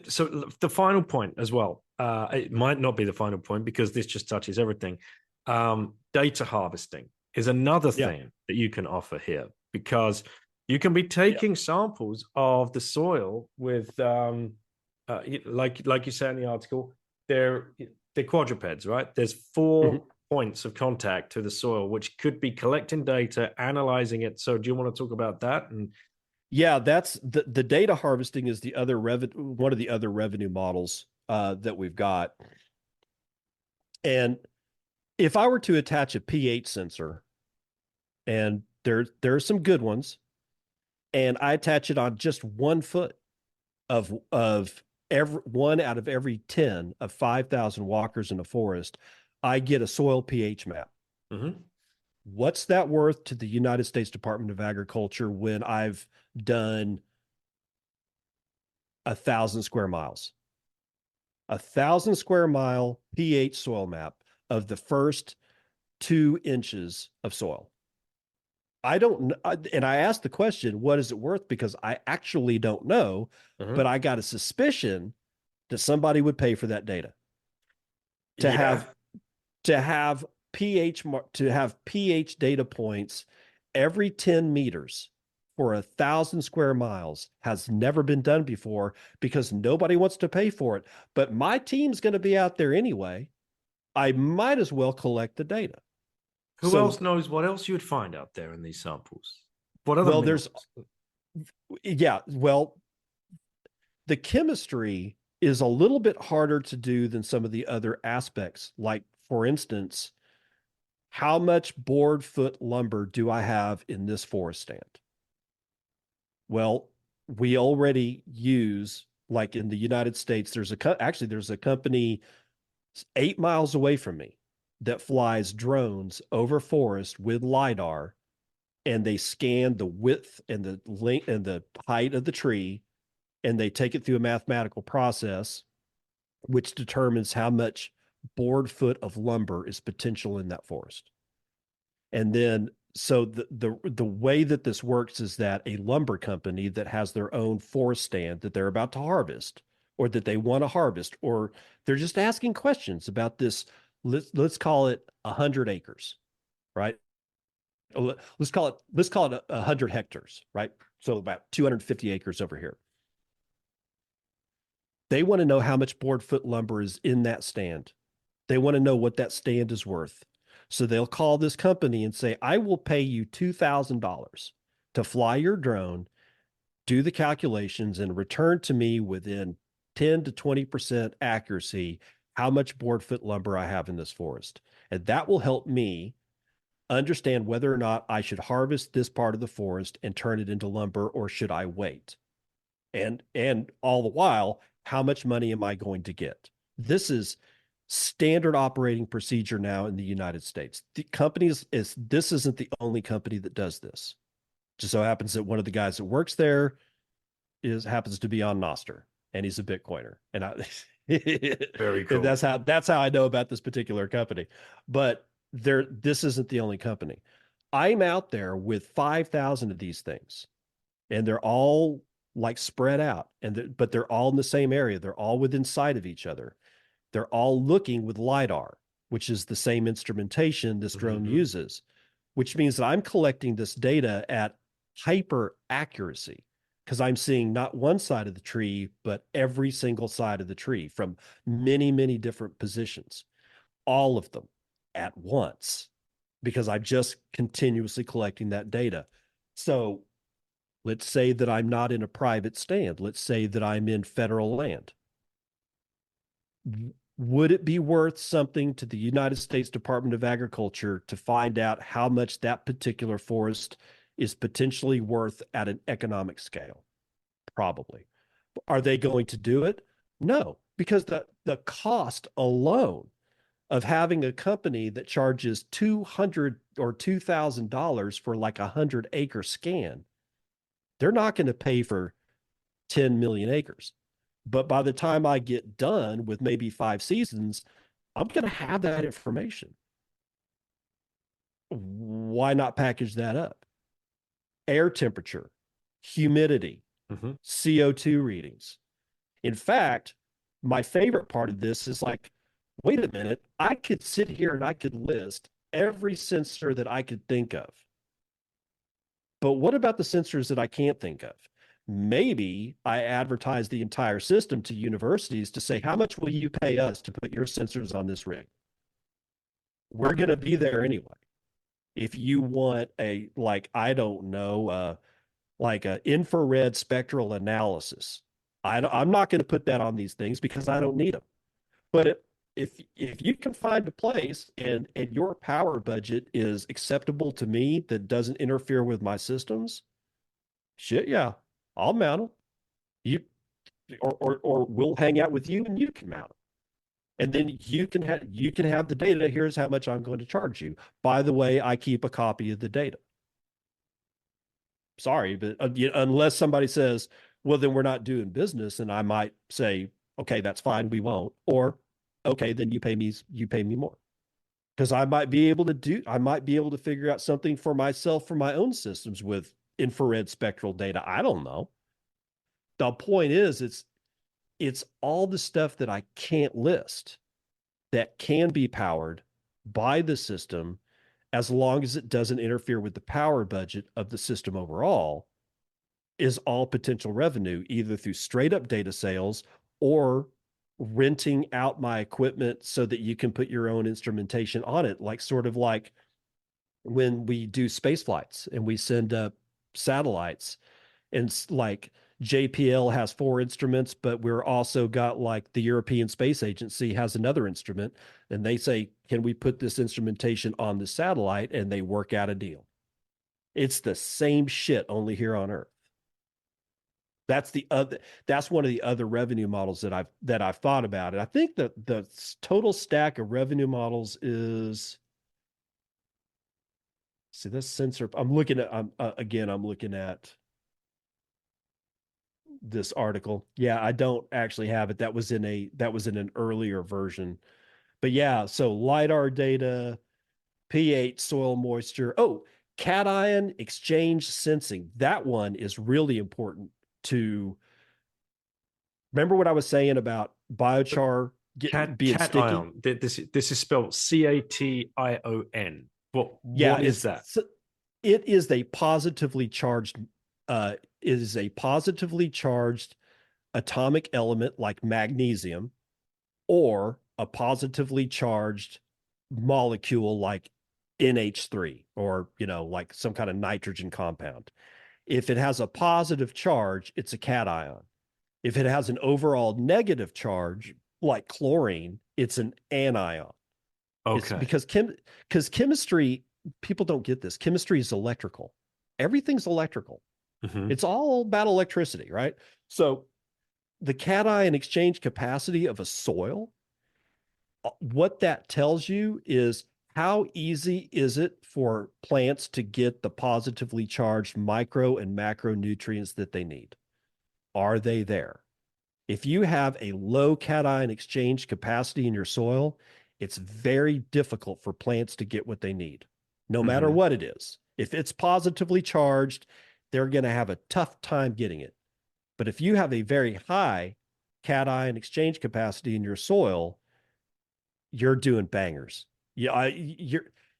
so the final point as well, it might not be the final point because this just touches everything. Data harvesting is another thing that you can offer here, because you can be taking samples of the soil with, like you say in the article, they're quadrupeds, right? There's 4 points of contact to the soil, which could be collecting data, analyzing it. So do you want to talk about that? And that's the data harvesting is one of the other revenue models that we've got. And if I were to attach a pH sensor, and there are some good ones, and I attach it on just 1 foot of every one out of every 10 of 5,000 walkers in a forest, I get a soil pH map. Mm-hmm. What's that worth to the United States Department of Agriculture when I've done 1,000 square miles? 1,000 square mile pH soil map of the first 2 inches of soil. I don't, and I asked the question, what is it worth? Because I actually don't know, Mm-hmm. but I got a suspicion that somebody would pay for that data to Yeah. have to have pH data points every 10 meters for 1,000 square miles has never been done before because nobody wants to pay for it. But my team's going to be out there anyway. I might as well collect the data. Who So, else knows what else you'd find out there in these samples? What other well, there's, minerals? yeah, well, the chemistry is a little bit harder to do than some of the other aspects. Like, for instance, how much board foot lumber do I have in this forest stand? Well, we already use, like in the United States, there's a company 8 miles away from me that flies drones over forest with LiDAR, and they scan the width and the length and the height of the tree, and they take it through a mathematical process which determines how much board foot of lumber is potential in that forest. And then so the way that this works is that a lumber company that has their own forest stand that they're about to harvest or that they want to harvest, or they're just asking questions about this, let's call it 100 acres, right? Let's call it 100 hectares, right? So about 250 acres over here. They want to know how much board foot lumber is in that stand. They want to know what that stand is worth. So they'll call this company and say, I will pay you $2,000 to fly your drone, do the calculations, and return to me within 10 to 20% accuracy how much board foot lumber I have in this forest. And that will help me understand whether or not I should harvest this part of the forest and turn it into lumber, or should I wait? And all the while, how much money am I going to get? This is standard operating procedure now in the United States. The companies is This isn't the only company that does this. Just so happens that one of the guys that works there happens to be on Noster, and he's a Bitcoiner. And Very cool. that's how I know about this particular company. But this isn't the only company. I'm out there with 5,000 of these things, and they're all like spread out, but they're all in the same area. They're all within sight of each other. They're all looking with LiDAR, which is the same instrumentation this drone uses, which means that I'm collecting this data at hyper accuracy because I'm seeing not one side of the tree, but every single side of the tree from many, many different positions, all of them at once, because I'm just continuously collecting that data. So let's say that I'm not in a private stand. Let's say that I'm in federal land. Would it be worth something to the United States Department of Agriculture to find out how much that particular forest is potentially worth at an economic scale? Probably. Are they going to do it? No, because the cost alone of having a company that charges $200 or $2,000 for like 100 acre scan, they're not going to pay for 10 million acres. But by the time I get done with maybe 5 seasons, I'm going to have that information. Why not package that up? Air temperature, humidity, CO2 readings. In fact, my favorite part of this is like, wait a minute, I could sit here and I could list every sensor that I could think of. But what about the sensors that I can't think of? Maybe I advertise the entire system to universities to say, how much will you pay us to put your sensors on this rig? We're going to be there anyway. If you want I don't know, like a infrared spectral analysis, I'm not going to put that on these things because I don't need them. But if you can find a place and your power budget is acceptable to me that doesn't interfere with my systems, Shit, yeah, I'll mount them. You or we'll hang out with you and you can mount them. And then you can have the data. Here's how much I'm going to charge you. By the way, I keep a copy of the data. Sorry, but unless somebody says, well, then we're not doing business, and I might say, okay, that's fine, we won't. Or, okay, then you pay me more. Because I might be able to figure out something for myself for my own systems with infrared spectral data. I don't know. The point is it's all the stuff that I can't list that can be powered by the system as long as it doesn't interfere with the power budget of the system overall, is all potential revenue, either through straight up data sales or renting out my equipment so that you can put your own instrumentation on it, like sort of like when we do space flights and we send up satellites, and like JPL has 4 instruments, but we're also got like the European Space Agency has another instrument, and they say, can we put this instrumentation on the satellite? And they work out a deal. It's the same shit, only here on Earth. That's one of the other revenue models that I've thought about. And I think that the total stack of revenue models is, see, this sensor, I'm looking at this article. Yeah, I don't actually have it. That was in an earlier version. But yeah, so LiDAR data, pH, soil moisture. Oh, cation exchange sensing. That one is really important to remember what I was saying about biochar being sticky. Cation. This is spelled Cation. Yeah, What is that? it is a positively charged atomic element like magnesium, or a positively charged molecule like NH3, or like some kind of nitrogen compound. If it has a positive charge, it's a cation. If it has an overall negative charge, like chlorine, it's an anion. It's Okay. because chemistry, people don't get this. Chemistry is electrical. Everything's electrical. Mm-hmm. It's all about electricity, right? So the cation exchange capacity of a soil, what that tells you is how easy is it for plants to get the positively charged micro and macronutrients that they need? Are they there? If you have a low cation exchange capacity in your soil, it's very difficult for plants to get what they need, no matter Mm-hmm. what it is. If it's positively charged, they're going to have a tough time getting it. But if you have a very high cation exchange capacity in your soil, you're doing bangers. Yeah,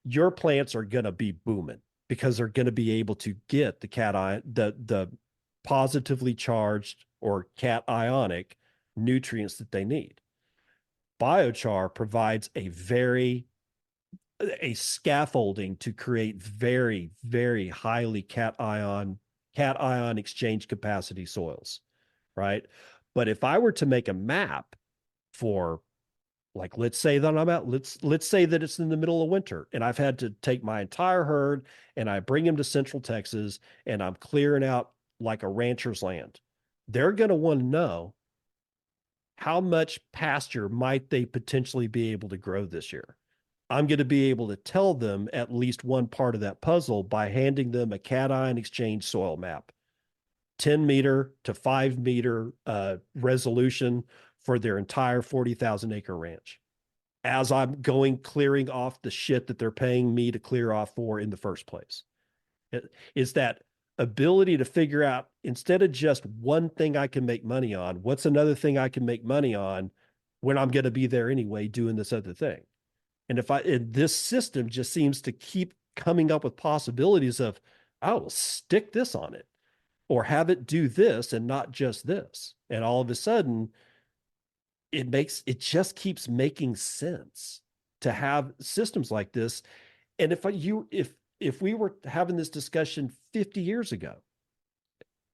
your plants are going to be booming because they're going to be able to get the cation, the positively charged or cationic nutrients that they need. Biochar provides a scaffolding to create very, very highly cation exchange capacity soils, right? But if I were to make a map for, like, let's say that let's say that it's in the middle of winter and I've had to take my entire herd and I bring them to Central Texas and I'm clearing out like a rancher's land. They're going to want to know how much pasture might they potentially be able to grow this year. I'm going to be able to tell them at least one part of that puzzle by handing them a cation exchange soil map, 10-meter to 5-meter resolution for their entire 40,000 acre ranch, as I'm clearing off the shit that they're paying me to clear off for in the first place. It's that ability to figure out, instead of just one thing I can make money on, what's another thing I can make money on when I'm going to be there anyway doing this other thing. And this system just seems to keep coming up with possibilities of, I will stick this on it or have it do this and not just this. And all of a sudden, it just keeps making sense to have systems like this. And if we were having this discussion 50 years ago,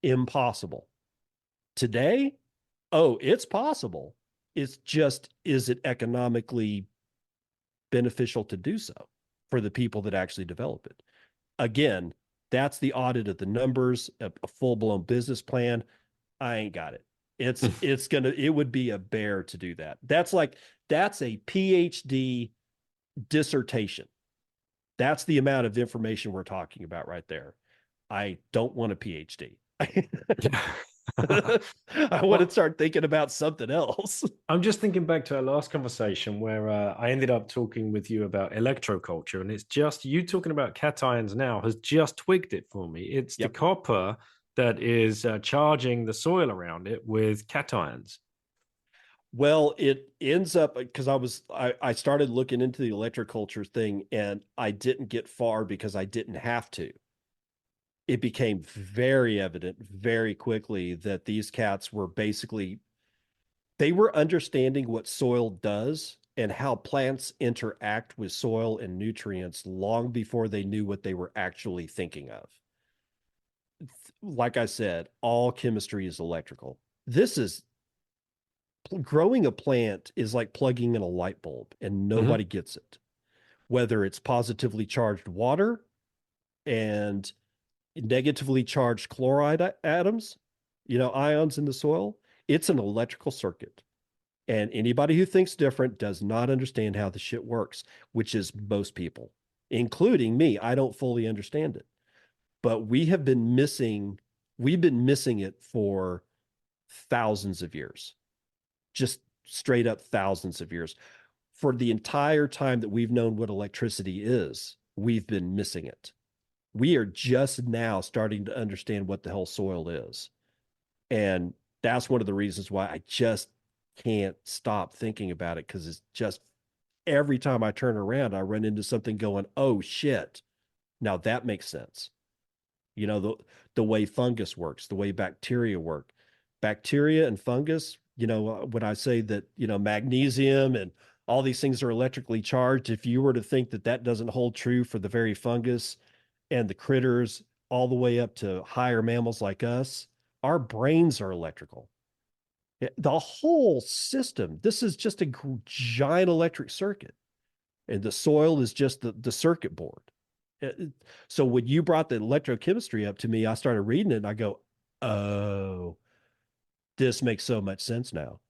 impossible. Today, oh, it's possible. It's just, is it economically beneficial to do so for the people that actually develop it? Again, That's the audit of the numbers, a full-blown business plan. I ain't got it. It would be a bear to do that. That's a PhD dissertation. That's the amount of information we're talking about right there. I don't want a PhD. I want to start thinking about something else. I'm just thinking back to our last conversation where I ended up talking with you about electroculture, and it's just you talking about cations now has just twigged it for me. It's the Yep. copper that is charging the soil around it with cations. Well, it ends up because I started looking into the electroculture thing and I didn't get far because I didn't have to. It became very evident very quickly that these cats were basically they were understanding what soil does and how plants interact with soil and nutrients long before they knew what they were actually thinking of. Like I said, all chemistry is electrical. This is growing a plant is like plugging in a light bulb and nobody gets it. Whether it's positively charged water and negatively charged chloride atoms, ions in the soil, it's an electrical circuit. And anybody who thinks different does not understand how the shit works, which is most people, including me. I don't fully understand it. But we've been missing it for thousands of years. Just straight up thousands of years. For the entire time that we've known what electricity is, we've been missing it. We are just now starting to understand what the hell soil is. And that's one of the reasons why I just can't stop thinking about it, because it's just every time I turn around, I run into something going, oh shit. Now that makes sense. The way fungus works, the way bacteria work. Bacteria and fungus, when I say that, magnesium and all these things are electrically charged, if you were to think that that doesn't hold true for the very fungus and the critters all the way up to higher mammals like us, our brains are electrical. The whole system, this is just a giant electric circuit. And the soil is just the circuit board. So when you brought the electrochemistry up to me, I started reading it and I go, oh, this makes so much sense now.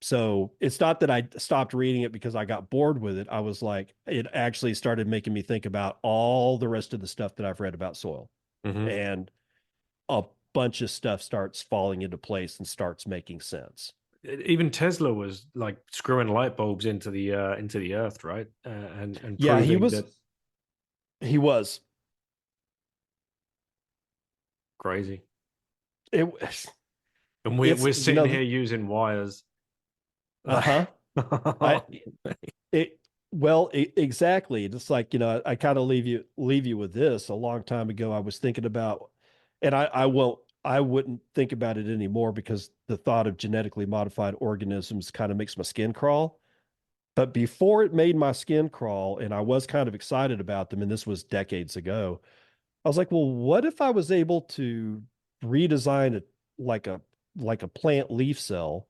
So it's not that I stopped reading it because I got bored with it. I was like, it actually started making me think about all the rest of the stuff that I've read about soil. And a bunch of stuff starts falling into place and starts making sense. Even Tesla was like screwing light bulbs into the earth, right? And yeah, proving that he was crazy. It was, and we're sitting here using wires. Uh-huh. Exactly. Just like, I kind of leave you with this. A long time ago, I was thinking about, and I wouldn't think about it anymore because the thought of genetically modified organisms kind of makes my skin crawl. But before it made my skin crawl, and I was kind of excited about them, and this was decades ago, I was like, well, what if I was able to redesign it like a plant leaf cell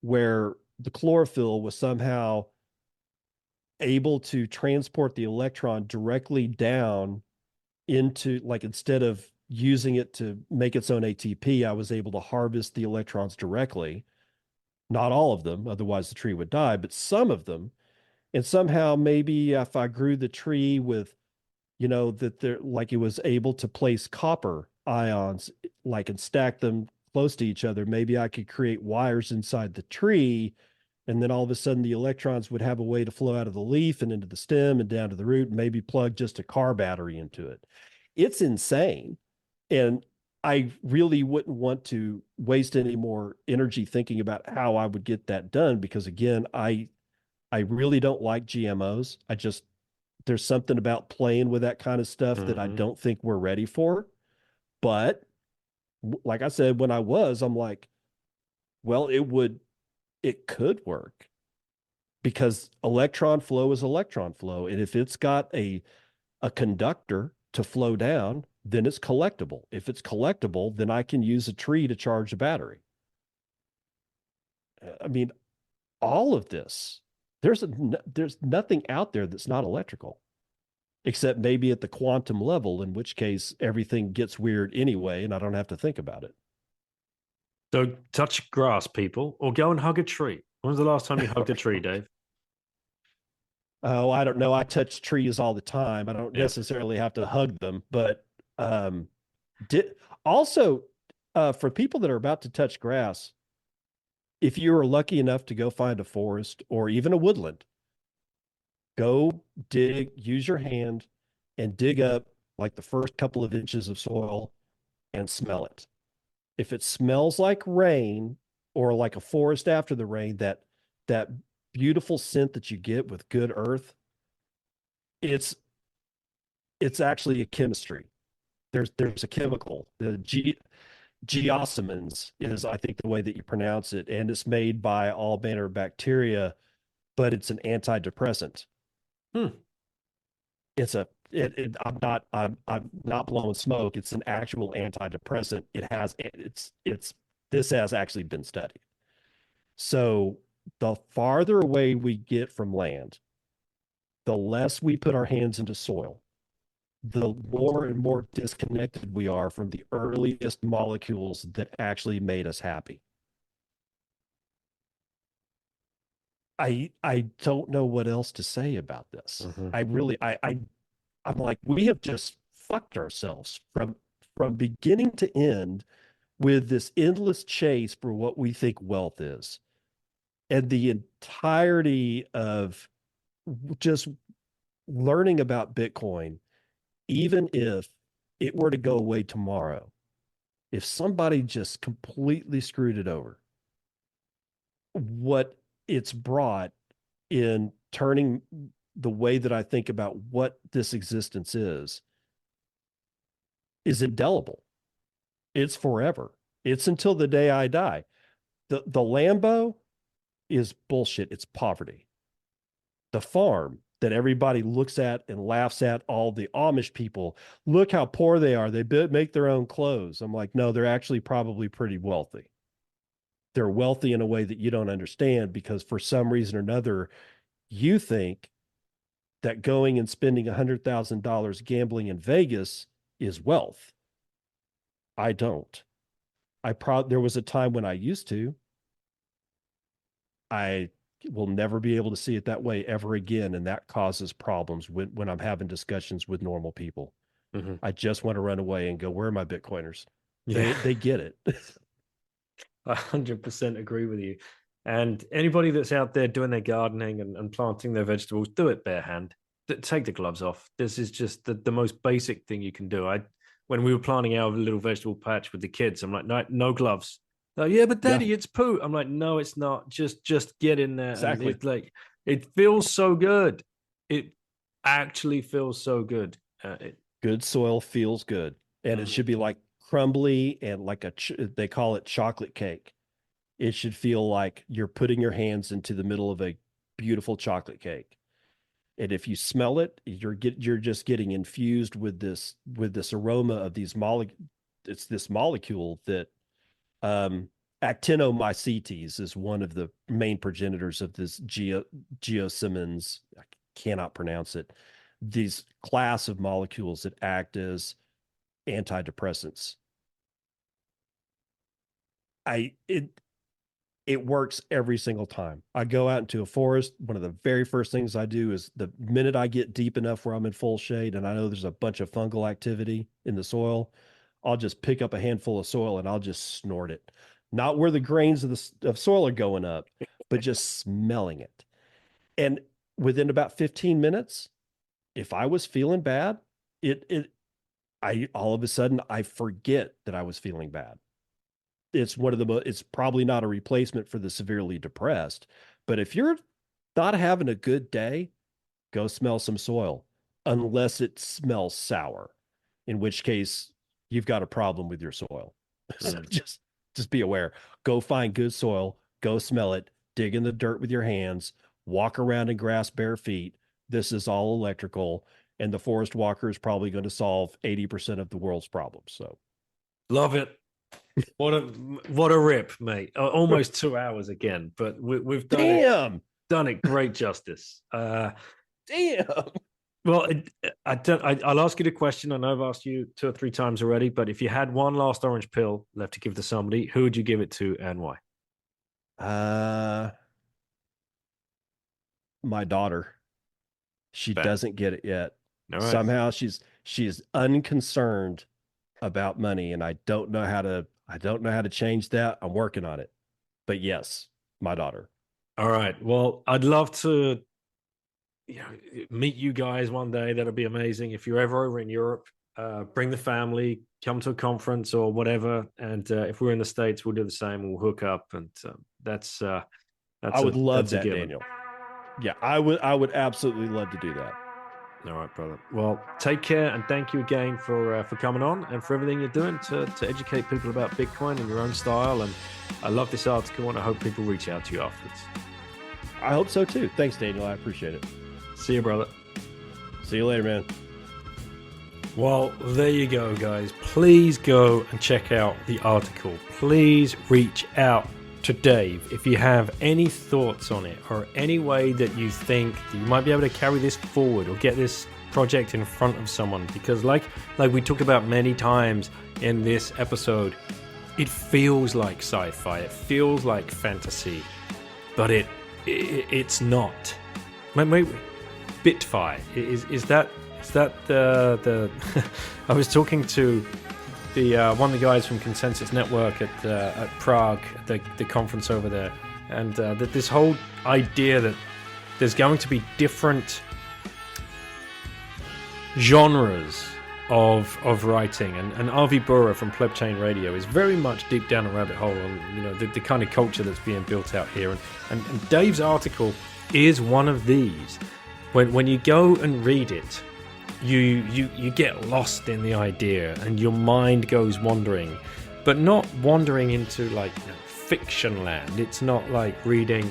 where the chlorophyll was somehow able to transport the electron directly down into, like, instead of using it to make its own ATP, I was able to harvest the electrons directly. Not all of them, otherwise the tree would die, but some of them. And somehow maybe if I grew the tree with, that there, like, it was able to place copper ions, like, and stack them close to each other, maybe I could create wires inside the tree. And then all of a sudden the electrons would have a way to flow out of the leaf and into the stem and down to the root, and maybe plug just a car battery into it. It's insane. And I really wouldn't want to waste any more energy thinking about how I would get that done, because again, I really don't like GMOs. There's something about playing with that kind of stuff that I don't think we're ready for. But like I said, I'm like, well, it could work, because electron flow is electron flow. And if it's got a conductor to flow down, then it's collectible. If it's collectible, then I can use a tree to charge a battery. I mean, all of this, there's nothing out there that's not electrical. except maybe at the quantum level, in which case everything gets weird anyway, and I don't have to think about it. So touch grass, people, or go and hug a tree. When was the last time you hugged a tree, Dave? Oh, I don't know. I touch trees all the time. I don't Yeah. necessarily have to hug them, but um, did also for people that are about to touch grass, if you are lucky enough to go find a forest or even a woodland, go dig, use your hand and dig up like the first couple of inches of soil and smell it. If it smells like rain or like a forest after the rain, that beautiful scent that you get with good earth, it's it's actually a chemistry. There's a chemical. The geosmins is, I think, the way that you pronounce it, and it's made by all manner of bacteria, but it's an antidepressant. Hmm. I'm not blowing smoke. It's an actual antidepressant. It's this has actually been studied. So the farther away we get from land, the less we put our hands into soil, the more and more disconnected we are from the earliest molecules that actually made us happy. I don't know what else to say about this. Mm-hmm. I really I'm like, we have just fucked ourselves from beginning to end with this endless chase for what we think wealth is. And the entirety of just learning about Bitcoin, even if it were to go away tomorrow, if somebody just completely screwed it over, what it's brought in turning the way that I think about what this existence is indelible. It's forever. It's until the day I die. The Lambo is bullshit. It's poverty. The farm that everybody looks at and laughs at, all the Amish people, look how poor they are. They make their own clothes. I'm like, no, they're actually probably pretty wealthy. They're wealthy in a way that you don't understand because for some reason or another, you think that going and spending $100,000 gambling in Vegas is wealth. I don't. There was a time when I used to. I will never be able to see it that way ever again, and that causes problems when I'm having discussions with normal people. Mm-hmm. I just want to run away and go, where are my Bitcoiners? Yeah. They get it. 100% agree with you. And anybody that's out there doing their gardening and planting their vegetables, do it bare hand. Take the gloves off. This is just the most basic thing you can do. When we were planting our little vegetable patch with the kids, I'm like, no gloves. Like, yeah, but Daddy, Yeah. it's poo. I'm like, no, it's not. Just get in there. Exactly. And it's like, it feels so good. It actually feels so good. Good soil feels good. And it should be like crumbly and like they call it chocolate cake. It should feel like you're putting your hands into the middle of a beautiful chocolate cake. And if you smell it, you're just getting infused with this aroma of these it's this molecule that actinomycetes is one of the main progenitors of this geosmins. I cannot pronounce it. These class of molecules that act as antidepressants. It works every single time. I go out into a forest. One of the very first things I do is the minute I get deep enough where I'm in full shade and I know there's a bunch of fungal activity in the soil, I'll just pick up a handful of soil and I'll just snort it. Not where the grains of soil are going up, but just smelling it. And within about 15 minutes, if I was feeling bad, I all of a sudden I forget that I was feeling bad. It's probably not a replacement for the severely depressed, but if you're not having a good day, go smell some soil, unless it smells sour, in which case you've got a problem with your soil. So just be aware. Go find good soil, go smell it, dig in the dirt with your hands, walk around in grass bare feet. This is all electrical, and the forest walker is probably going to solve 80% of the world's problems. So love it. What a rip, mate. Almost 2 hours again, but we've done done it great justice. Damn. Well, I'll ask you the question. I know I've asked you 2 or 3 times already, but if you had one last orange pill left to give to somebody, who would you give it to and why? My daughter. She Fair. doesn't get it yet. All right. Somehow she is unconcerned about money, and I don't know how to change that. I'm working on it. But yes, my daughter. All right. Well, I'd love to meet you guys one day. That'll be amazing. If you're ever over in Europe, bring the family, come to a conference or whatever. And if we're in the States, we'll do the same. We'll hook up, and that's I would love that's that, Daniel. Yeah, I would absolutely love to do that. All right, brother. Well, take care, and thank you again for coming on and for everything you're doing to educate people about Bitcoin and your own style. And I love this article, and I hope people reach out to you afterwards. I hope so too. Thanks, Daniel. I appreciate it. See you, brother. See you later, man. Well, there you go, guys. Please go and check out the article. Please reach out to Dave if you have any thoughts on it or any way that you think that you might be able to carry this forward or get this project in front of someone, because like we talked about many times in this episode, it feels like sci-fi, it feels like fantasy, but it's not. Maybe Bitfire is that the I was talking to the one of the guys from Consensus Network at Prague, the conference over there, and that this whole idea that there's going to be different genres of writing, and Avi Burra from Pleb Chain Radio is very much deep down a rabbit hole on the kind of culture that's being built out here, and Dave's article is one of these. When you go and read it, you get lost in the idea and your mind goes wandering, but not wandering into fiction land. It's not like reading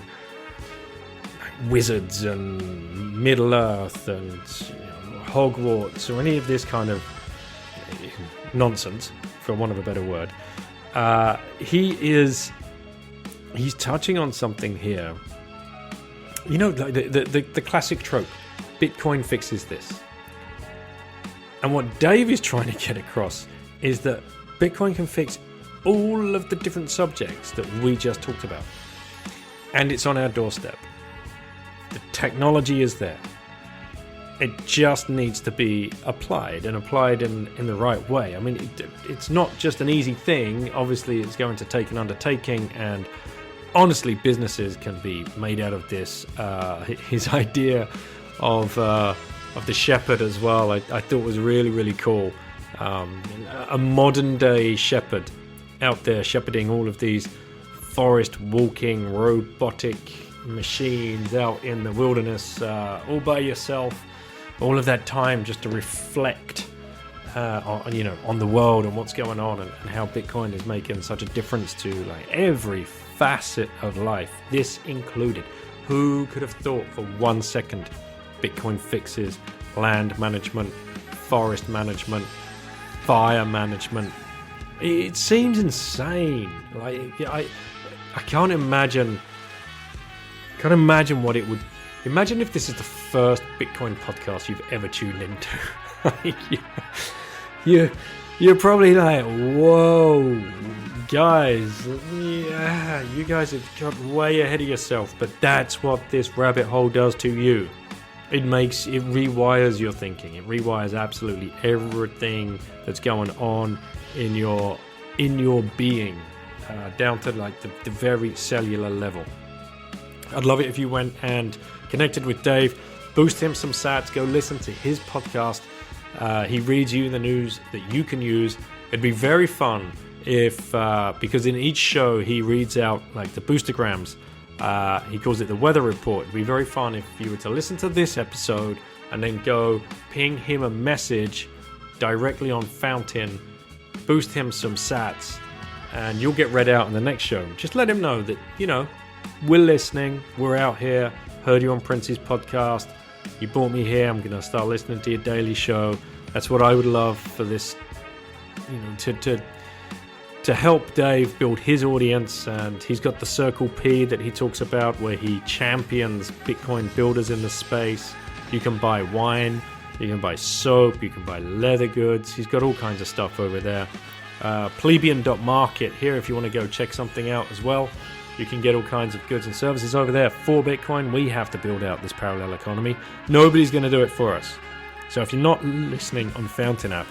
wizards and Middle Earth and Hogwarts or any of this kind of nonsense, for want of a better word. He's touching on something here. Like the classic trope, Bitcoin fixes this. And what Dave is trying to get across is that Bitcoin can fix all of the different subjects that we just talked about. And it's on our doorstep. The technology is there. It just needs to be applied and applied in the right way. I mean, it's not just an easy thing. Obviously, it's going to take an undertaking, and honestly, businesses can be made out of this. His idea of the shepherd as well, I thought was really, really cool. A modern day shepherd out there shepherding all of these forest walking robotic machines out in the wilderness, all by yourself, all of that time just to reflect on the world and what's going on, and how Bitcoin is making such a difference to every facet of life, this included. Who could have thought for 1 second Bitcoin fixes land management, forest management, fire management? It seems insane. I can't imagine what it would. Imagine if this is the first Bitcoin podcast you've ever tuned into. You're probably like, whoa, guys, yeah, you guys have got way ahead of yourself. But that's what this rabbit hole does to you. It rewires your thinking. It rewires absolutely everything that's going on in your being, down to the very cellular level. I'd love it if you went and connected with Dave, boost him some sats, go listen to his podcast. He reads you the news that you can use. It'd be very fun if, because in each show he reads out the boostergrams. He calls it the weather report. It'd be very fun if you were to listen to this episode and then go ping him a message directly on Fountain, boost him some sats, and you'll get read out in the next show. Just let him know that, we're listening, we're out here, heard you on Prince's podcast, you brought me here, I'm going to start listening to your daily show. That's what I would love for this, to help Dave build his audience. And he's got the Circle P that he talks about, where he champions Bitcoin builders in the space. You can buy wine You can buy soap, you can buy leather goods. He's got all kinds of stuff over there. Plebeian.market here if you want to go check something out as well. You can get all kinds of goods and services over there for Bitcoin. We have to build out this parallel economy. Nobody's going to do it for us. So if you're not listening on Fountain app,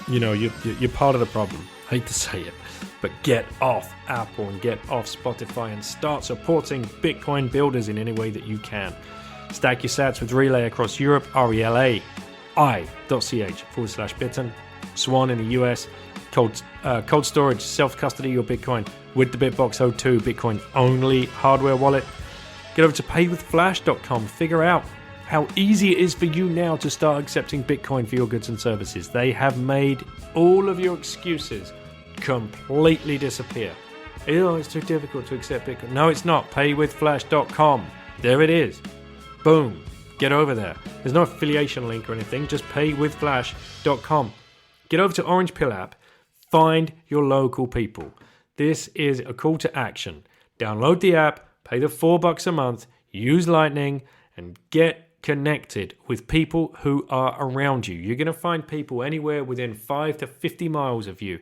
you know, you're part of the problem. I hate to say it, but get off Apple and get off Spotify and start supporting Bitcoin builders in any way that you can. Stack your sats with Relay across Europe, relai.ch/bitten. Swan in the US, cold storage, self-custody your Bitcoin with the Bitbox 02 Bitcoin only hardware wallet. Get over to paywithflash.com. Figure out how easy it is for you now to start accepting Bitcoin for your goods and services. They have made all of your excuses completely disappear. Oh, it's too difficult to accept Bitcoin. No, it's not. Paywithflash.com. There it is. Boom. Get over there. There's no affiliation link or anything. Just paywithflash.com. Get over to Orange Pill app. Find your local people. This is a call to action. Download the app, pay the $4 a month, use Lightning, and get connected with people who are around you. You're going to find people anywhere within 5 to 50 miles of you.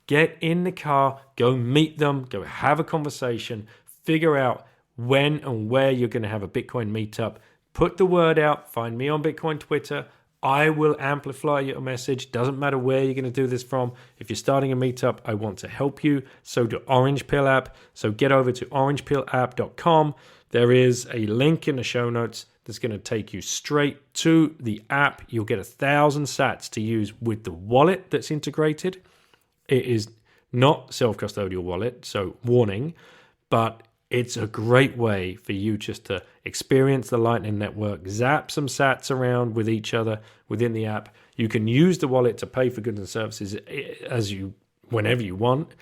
Get in the car, go meet them, go have a conversation, figure out when and where you're going to have a Bitcoin meetup. Put the word out. Find me on Bitcoin Twitter. I will amplify your message. Doesn't matter where you're going to do this from. If you're starting a meetup, I want to help you. So do Orange Pill app. So get over to orangepillapp.com. There is a link in the show notes that's going to take you straight to the app. You'll get 1,000 sats to use with the wallet that's integrated. It is not self-custodial wallet, so warning, but it's a great way for you just to experience the Lightning Network, zap some sats around with each other within the app. You can use the wallet to pay for goods and services whenever you want,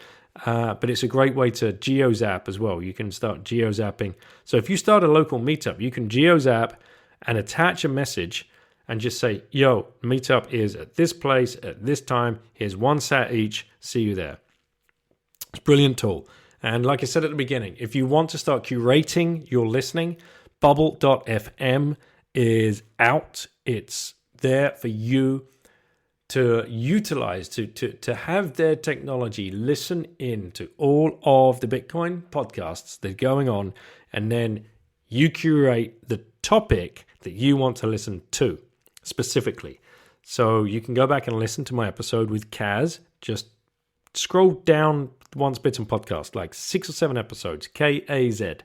but it's a great way to geo-zap as well. You can start geo-zapping. So if you start a local meetup, you can geo-zap and attach a message and just say, yo, meetup is at this place at this time. Here's 1 sat each. See you there. It's a brilliant tool. And like I said at the beginning, if you want to start curating your listening, bubble.fm is out. It's there for you to utilize, to have their technology listen in to all of the Bitcoin podcasts that are going on, and then you curate the topic that you want to listen to specifically. So you can go back and listen to my episode with Kaz. Just scroll down Once Bitten podcast, like 6 or 7 episodes, K-A-Z.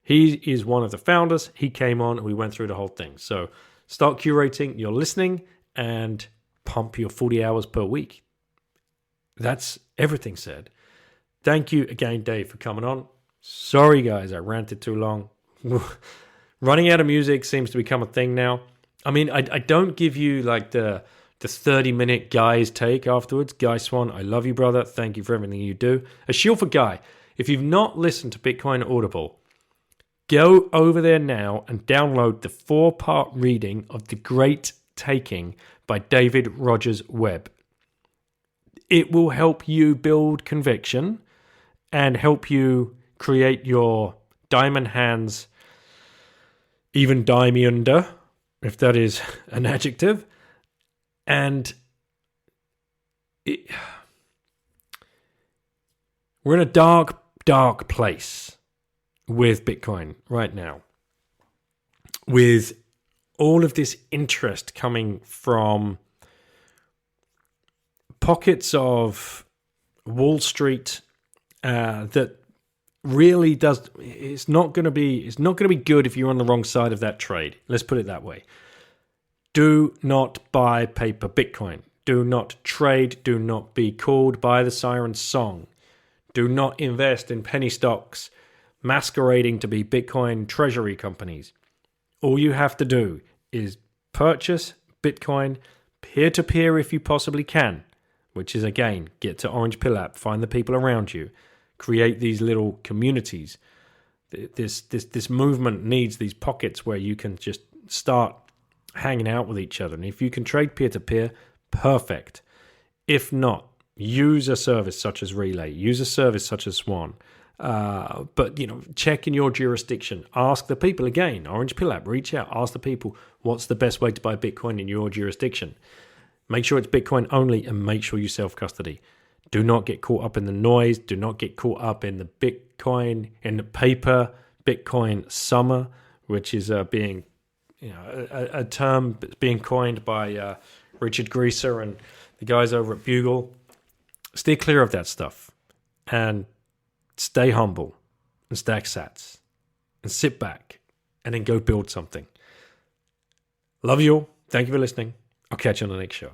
He is one of the founders. He came on and we went through the whole thing. So start curating your listening and pump your 40 hours per week. That's everything said. Thank you again, Dave, for coming on. Sorry, guys, I ranted too long. Running out of music seems to become a thing now. I mean, I don't give you like the 30-minute Guy's take afterwards. Guy Swan, I love you, brother. Thank you for everything you do. A shield for Guy. If you've not listened to Bitcoin Audible, go over there now and download the 4-part reading of The Great Taking by David Rogers Webb. It will help you build conviction and help you create your diamond hands even diamonda, if that is an adjective. And we're in a dark, dark place with Bitcoin right now. With all of this interest coming from pockets of Wall Street that really does. It's not going to be good if you're on the wrong side of that trade. Let's put it that way. Do not buy paper Bitcoin. Do not trade. Do not be called by the siren song. Do not invest in penny stocks masquerading to be Bitcoin treasury companies. All you have to do is purchase Bitcoin peer-to-peer if you possibly can, which is, again, get to Orange Pill app, find the people around you, create these little communities. This movement needs these pockets where you can just start hanging out with each other. And if you can trade peer-to-peer, perfect. If not, use a service such as Relay, use a service such as Swan. But, check in your jurisdiction. Ask the people again. Orange Pill app, reach out. Ask the people what's the best way to buy Bitcoin in your jurisdiction. Make sure it's Bitcoin only and make sure you self-custody. Do not get caught up in the noise. Do not get caught up in the Bitcoin, in the paper Bitcoin summer, which is being, a term being coined by Richard Greaser and the guys over at Bugle. Stay clear of that stuff and stay humble and stack sats and sit back and then go build something. Love you all. Thank you for listening. I'll catch you on the next show.